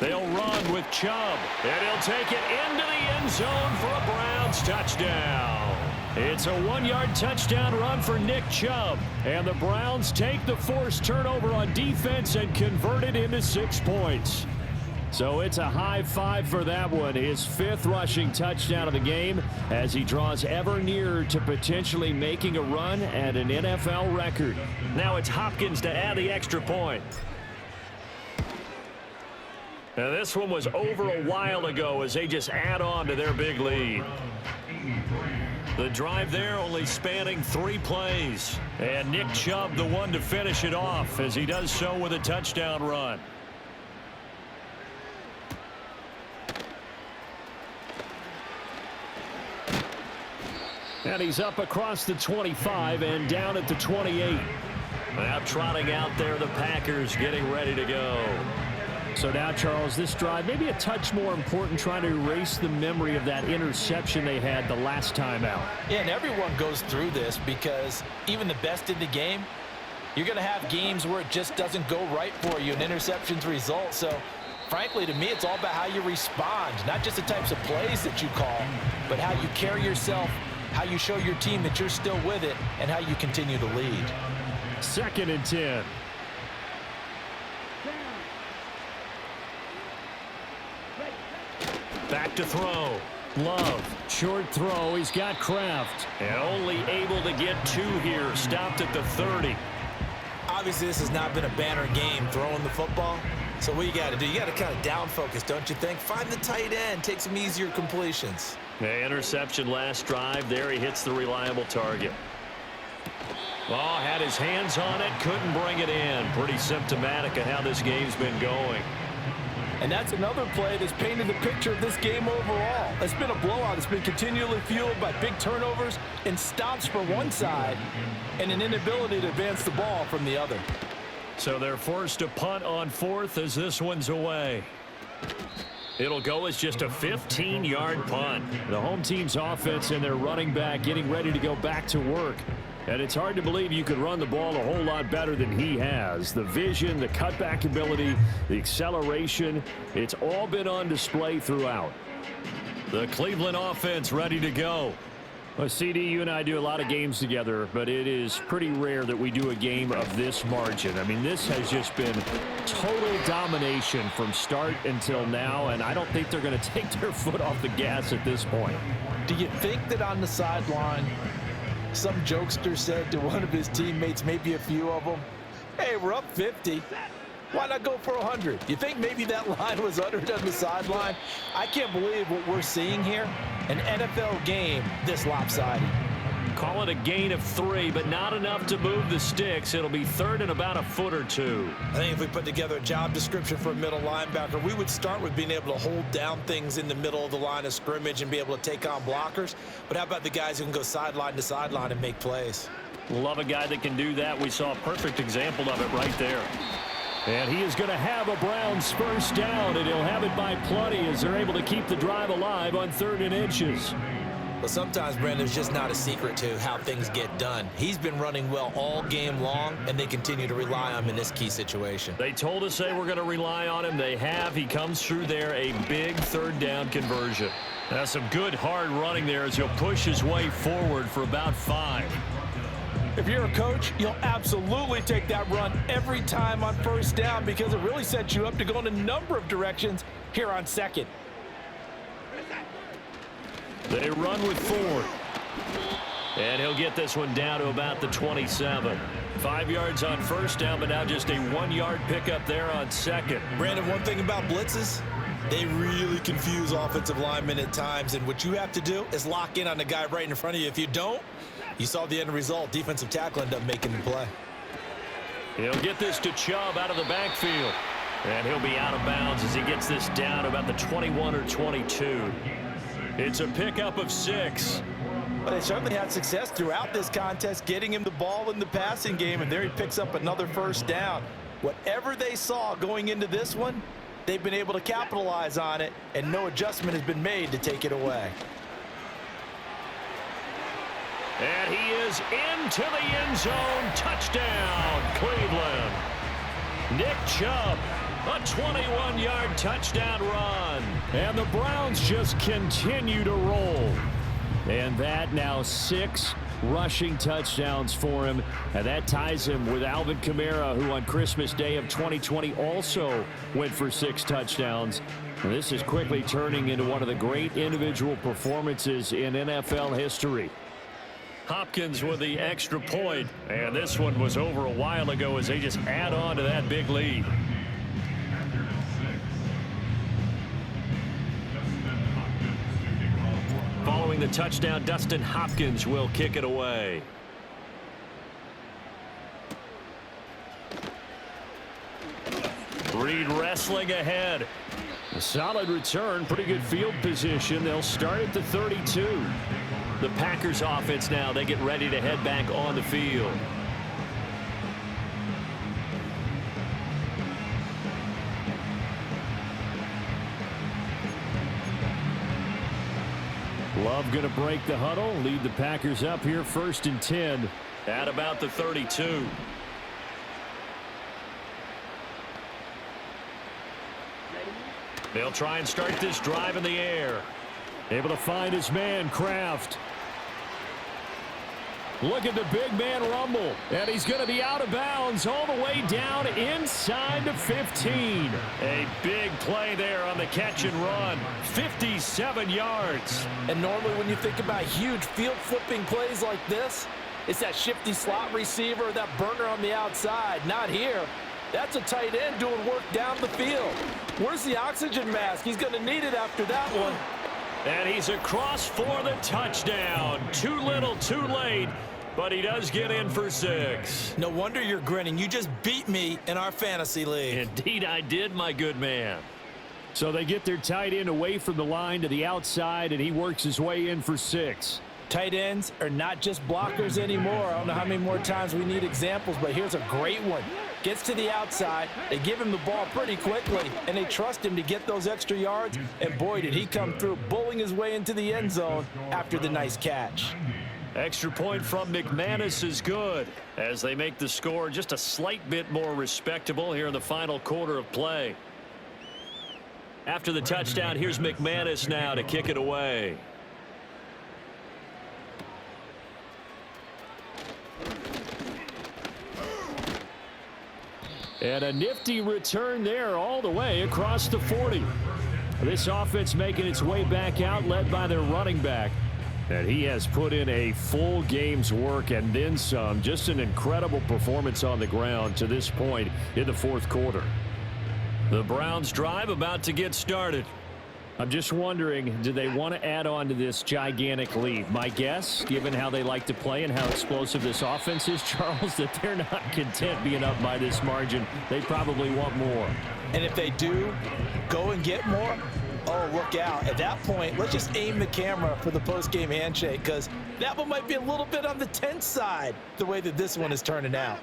They'll run with Chubb, and he'll take it into the end zone for a Browns touchdown. It's a 1-yard touchdown run for Nick Chubb, and the Browns take the forced turnover on defense and convert it into 6 points. So it's a high 5 for that one, his 5th rushing touchdown of the game as he draws ever nearer to potentially making a run at an NFL record. Now it's Hopkins to add the extra point. Now this one was over a while ago as they just add on to their big lead. The drive there only spanning 3 plays. And Nick Chubb the one to finish it off as he does so with a touchdown run. And he's up across the 25 and down at the 28. Now trotting out there the Packers getting ready to go. So now, Charles, this drive maybe a touch more important, trying to erase the memory of that interception they had the last time out. Yeah, and everyone goes through this because even the best in the game, you're going to have games where it just doesn't go right for you and interceptions result. So, frankly, to me, it's all about how you respond, not just the types of plays that you call, but how you carry yourself, how you show your team that you're still with it, and how you continue to lead. 2nd and 10. Back to throw. Love. Short throw. He's got Kraft. And only able to get 2 here. Stopped at the 30. Obviously, this has not been a banner game throwing the football. So what you got to do, you got to kind of down focus, don't you think? Find the tight end. Take some easier completions. The interception last drive. There he hits the reliable target. Oh, had his hands on it. Couldn't bring it in. Pretty symptomatic of how this game's been going. And that's another play that's painted the picture of this game overall. It's been a blowout. It's been continually fueled by big turnovers and stops for one side and an inability to advance the ball from the other. So they're forced to punt on 4th as this one's away. It'll go as just a 15-yard punt. The home team's offense and their running back getting ready to go back to work. And it's hard to believe you could run the ball a whole lot better than he has. The vision, the cutback ability, the acceleration, it's all been on display throughout. The Cleveland offense ready to go. Well, CD, you and I do a lot of games together, but it is pretty rare that we do a game of this margin. I mean, this has just been total domination from start until now, and I don't think they're going to take their foot off the gas at this point. Do you think that on the sideline, some jokester said to one of his teammates, maybe a few of them, hey, we're up 50. Why not go for 100? You think maybe that line was uttered on the sideline? I can't believe what we're seeing here. An NFL game this lopsided. Call it a gain of 3, but not enough to move the sticks. It'll be 3rd and about a foot or 2. I think if we put together a job description for a middle linebacker, we would start with being able to hold down things in the middle of the line of scrimmage and be able to take on blockers. But how about the guys who can go sideline to sideline and make plays? Love a guy that can do that. We saw a perfect example of it right there. And he is going to have a Browns first down, and he'll have it by plenty as they're able to keep the drive alive on 3rd and inches. But sometimes, Brandon, there's just not a secret to how things get done. He's been running well all game long, and they continue to rely on him in this key situation. They told us they were going to rely on him. They have. He comes through there, a big third down conversion. That's some good hard running there as he'll push his way forward for about 5. If you're a coach, you'll absolutely take that run every time on first down because it really sets you up to go in a number of directions here on second. They run with Ford. And he'll get this one down to about the 27. 5 yards on first down, but now just a 1-yard pickup there on second. Brandon, one thing about blitzes, they really confuse offensive linemen at times, and what you have to do is lock in on the guy right in front of you. If you don't, you saw the end result. Defensive tackle ended up making the play. He'll get this to Chubb out of the backfield. And he'll be out of bounds as he gets this down to about the 21 or 22. It's a pickup of 6. But they certainly had success throughout this contest, getting him the ball in the passing game, and there he picks up another first down. Whatever they saw going into this one, they've been able to capitalize on it, and no adjustment has been made to take it away. And he is into the end zone. Touchdown, Cleveland. Nick Chubb, a 21-yard touchdown run. And the Browns just continue to roll. And that now 6 rushing touchdowns for him. And that ties him with Alvin Kamara, who on Christmas Day of 2020 also went for 6 touchdowns. And this is quickly turning into one of the great individual performances in NFL history. Hopkins with the extra point, and this one was over a while ago as they just add on to that big lead. Following the touchdown, Dustin Hopkins will kick it away. Reed wrestling ahead. A solid return, pretty good field position. They'll start at the 32. The Packers offense now, they get ready to head back on the field. Love going to break the huddle, lead the Packers up here 1st and 10 at about the 32. They'll try and start this drive in the air. Able to find his man, Kraft. Look at the big man rumble. And he's going to be out of bounds all the way down inside the 15. A big play there on the catch and run. 57 yards. And normally when you think about huge field flipping plays like this, it's that shifty slot receiver, that burner on the outside. Not here. That's a tight end doing work down the field. Where's the oxygen mask? He's going to need it after that one. And he's across for the touchdown. Too little, too late, but he does get in for 6. No wonder you're grinning. You just beat me in our fantasy league. Indeed I did, my good man. So they get their tight end away from the line to the outside, and he works his way in for 6. Tight ends are not just blockers anymore. I don't know how many more times we need examples, but here's a great one. Gets to the outside, they give him the ball pretty quickly, and they trust him to get those extra yards, and boy, did he come through, bullying his way into the end zone after the nice catch. Extra point from McManus is good as they make the score just a slight bit more respectable here in the final quarter of play. After the touchdown, here's McManus now to kick it away. And a nifty return there all the way across the 40. This offense making its way back out, led by their running back. And he has put in a full game's work and then some. Just an incredible performance on the ground to this point in the 4th quarter. The Browns drive about to get started. I'm just wondering, do they want to add on to this gigantic lead? My guess, given how they like to play and how explosive this offense is, Charles, that they're not content being up by this margin. They probably want more. And if they do go and get more, oh, look out. At that point, let's just aim the camera for the post-game handshake, because that one might be a little bit on the tense side, the way that this one is turning out.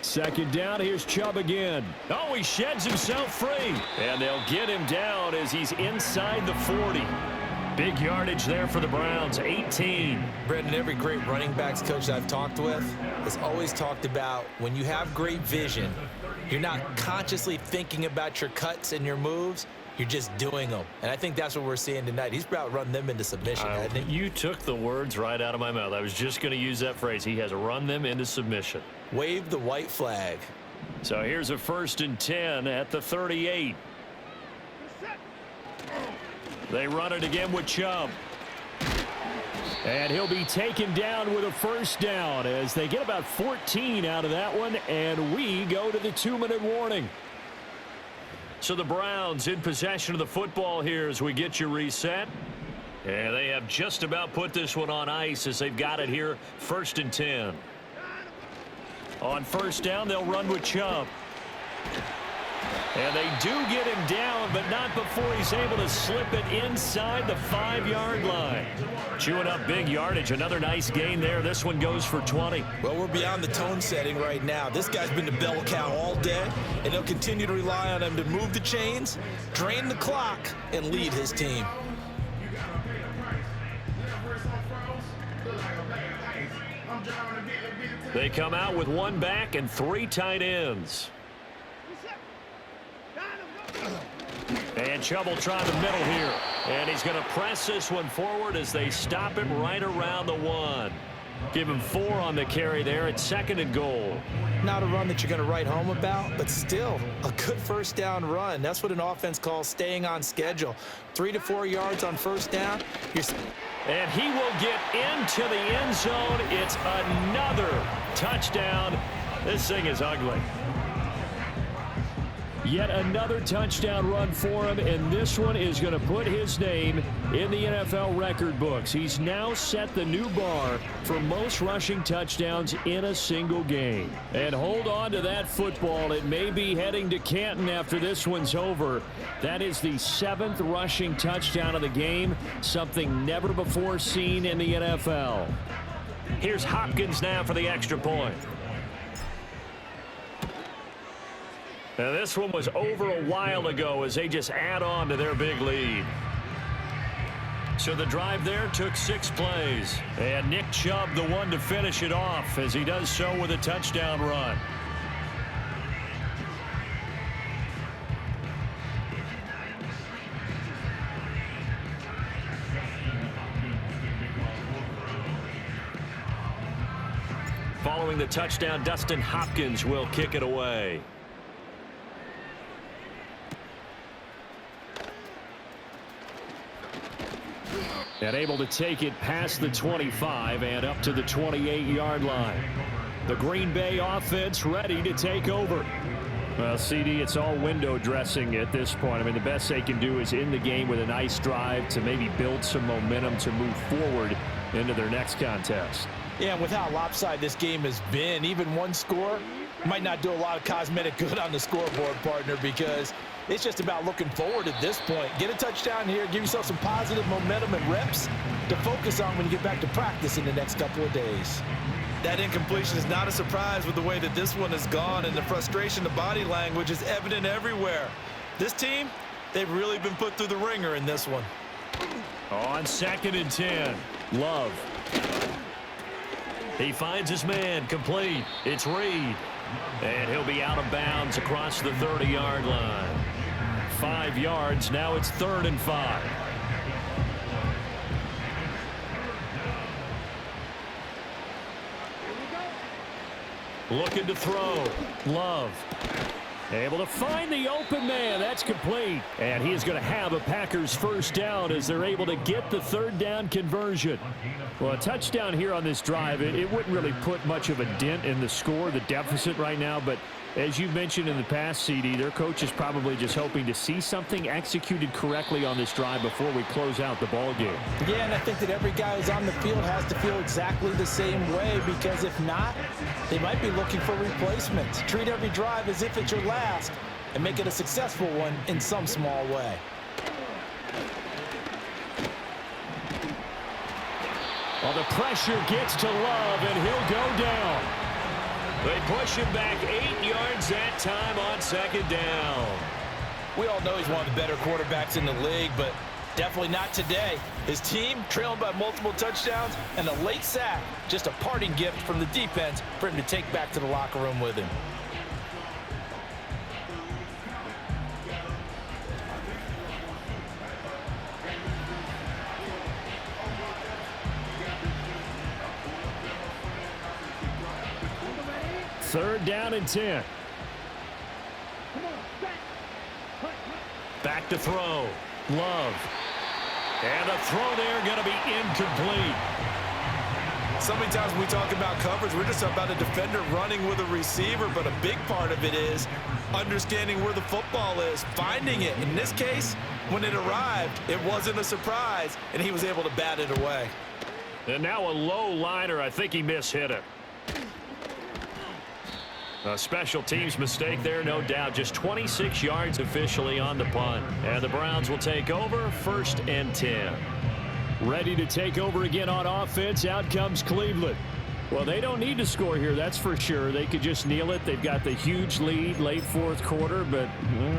2nd down, here's Chubb again. Oh, he sheds himself free. And they'll get him down as he's inside the 40. Big yardage there for the Browns, 18. Brendan, every great running backs coach I've talked with has always talked about when you have great vision, you're not consciously thinking about your cuts and your moves. You're just doing them. And I think that's what we're seeing tonight. He's about run them into submission, hasn't he? You took the words right out of my mouth. I was just going to use that phrase. He has run them into submission. Wave the white flag. So here's a 1st and 10 at the 38. They run it again with Chubb. And he'll be taken down with a 1st down as they get about 14 out of that one, and we go to the 2-minute warning. So the Browns in possession of the football here as we get you reset. And they have just about put this one on ice as they've got it here, 1st and 10. On 1st down, they'll run with Chubb. And they do get him down, but not before he's able to slip it inside the 5-yard line. Chewing up big yardage. Another nice gain there. This one goes for 20. Well, we're beyond the tone setting right now. This guy's been the bell cow all day, and they'll continue to rely on him to move the chains, drain the clock, and lead his team. They come out with 1 back and 3 tight ends. And Chubb will try the middle here. And he's going to press this one forward as they stop him right around the 1. Give him 4 on the carry there at 2nd and goal. Not a run that you're going to write home about, but still a good 1st down run. That's what an offense calls staying on schedule. 3 to 4 yards on 1st down. And he will get into the end zone. It's another touchdown. This thing is ugly. Yet another touchdown run for him, and this one is going to put his name in the NFL record books. He's now set the new bar for most rushing touchdowns in a single game. And hold on to that football. It may be heading to Canton after this one's over. That is the 7th rushing touchdown of the game, something never before seen in the NFL. Here's Hopkins now for the extra point. Now this one was over a while ago as they just add on to their big lead. So the drive there took 6 plays. And Nick Chubb the one to finish it off as he does so with a touchdown run. Following the touchdown, Dustin Hopkins will kick it away. And able to take it past the 25 and up to the 28-yard line. The Green Bay offense ready to take over. Well, CD, it's all window dressing at this point. I mean, the best they can do is in the game with a nice drive to maybe build some momentum to move forward into their next contest. Yeah, and with how lopsided this game has been, even one score might not do a lot of cosmetic good on the scoreboard, partner, because it's just about looking forward at this point. Get a touchdown here, give yourself some positive momentum and reps to focus on when you get back to practice in the next couple of days. That incompletion is not a surprise with the way that this one has gone, and the frustration, the body language is evident everywhere. This team, they've really been put through the ringer in this one. On 2nd and 10, Love. He finds his man, complete. It's Reed. And he'll be out of bounds across the 30-yard line. 5 yards, now it's 3rd and 5. Looking to throw. Love. Able to find the open man. That's complete. And he is going to have a Packers 1st down as they're able to get the 3rd down conversion. Well, a touchdown here on this drive, it wouldn't really put much of a dent in the score, the deficit right now. But as you mentioned in the past, CD, their coach is probably just hoping to see something executed correctly on this drive before we close out the ball game. Yeah, and I think that every guy who's on the field has to feel exactly the same way, because if not, they might be looking for replacements. Treat every drive as if it's your last and make it a successful one in some small way. Well, the pressure gets to Love, and he'll go down. They push him back 8 yards that time on 2nd down. We all know he's one of the better quarterbacks in the league, but Definitely not today. His team trailing by multiple touchdowns, and a late sack, just a parting gift from the defense for him to take back to the locker room with him. Third down and 10. Back to throw. Love. And the throw there going to be incomplete. So many times when we talk about coverage, we're just about a defender running with a receiver, but a big part of it is understanding where the football is, finding it. In this case, when it arrived, it wasn't a surprise, and he was able to bat it away. And now a low liner. I think he mishit it. A special teams mistake there, no doubt. Just 26 yards officially on the punt. And the Browns will take over, 1st and 10. Ready to take over again on offense. Out comes Cleveland. Well, they don't need to score here, that's for sure. They could just kneel it. They've got the huge lead late 4th quarter, but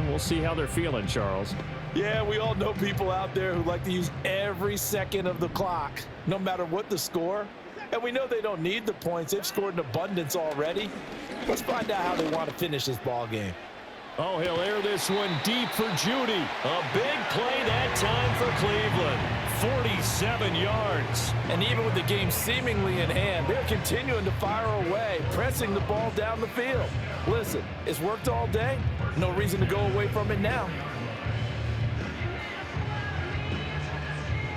we'll see how they're feeling, Charles. Yeah, we all know people out there who like to use every second of the clock, no matter what the score. And we know they don't need the points. They've scored in abundance already. Let's find out how they want to finish this ball game. Oh, he'll air this one deep for Judy. A big play that time for Cleveland. 47 yards. And even with the game seemingly in hand, they're continuing to fire away, pressing the ball down the field. Listen, it's worked all day. No reason to go away from it now.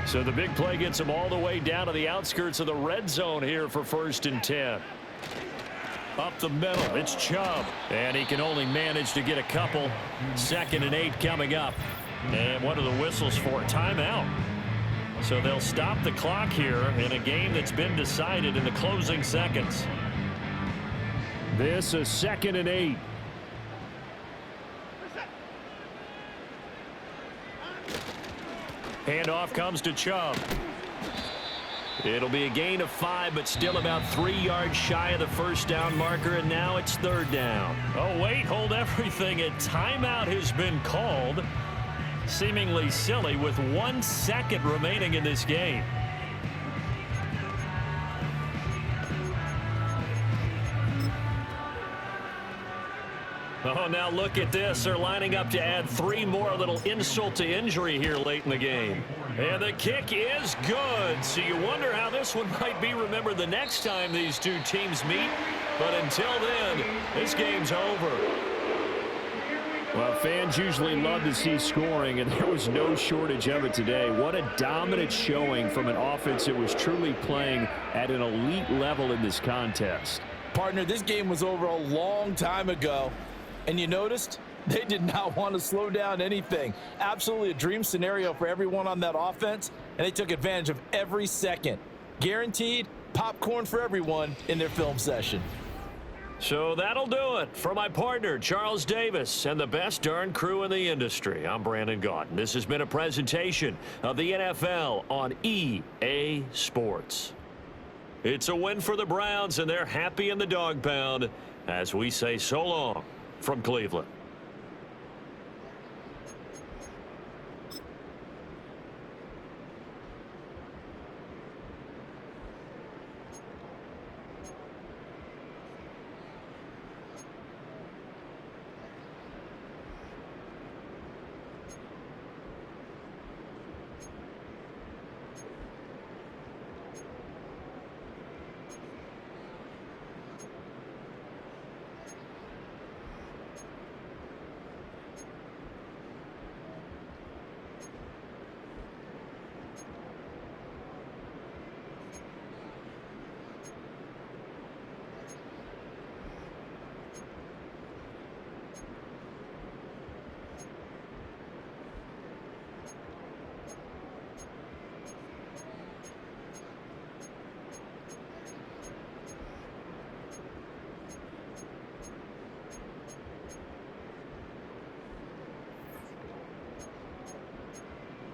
So the big play gets them all the way down to the outskirts of the red zone here for 1st and 10. Up the middle, it's Chubb. And he can only manage to get a couple. 2nd and 8 coming up. And what are the whistles for? Timeout. So they'll stop the clock here in a game that's been decided in the closing seconds. This is 2nd and 8. Handoff comes to Chubb. It'll be a gain of 5, but still about 3 yards shy of the 1st down marker, and now it's 3rd down. Oh, wait, hold everything. A timeout has been called. Seemingly silly with 1 second remaining in this game. Oh, now look at this. They're lining up to add 3 more, a little insult to injury here late in the game. And the kick is good. So you wonder how this one might be remembered the next time these two teams meet. But until then, this game's over. Well, fans usually love to see scoring, and there was no shortage of it today. What a dominant showing from an offense that was truly playing at an elite level in this contest. Partner, this game was over a long time ago. And you noticed they did not want to slow down anything. Absolutely a dream scenario for everyone on that offense, and they took advantage of every second. Guaranteed popcorn for everyone in their film session. So that'll do it for my partner, Charles Davis, and the best darn crew in the industry. I'm Brandon Gaudin. This has been a presentation of the NFL on EA Sports. It's a win for the Browns, and they're happy in the dog pound as we say so long from Cleveland.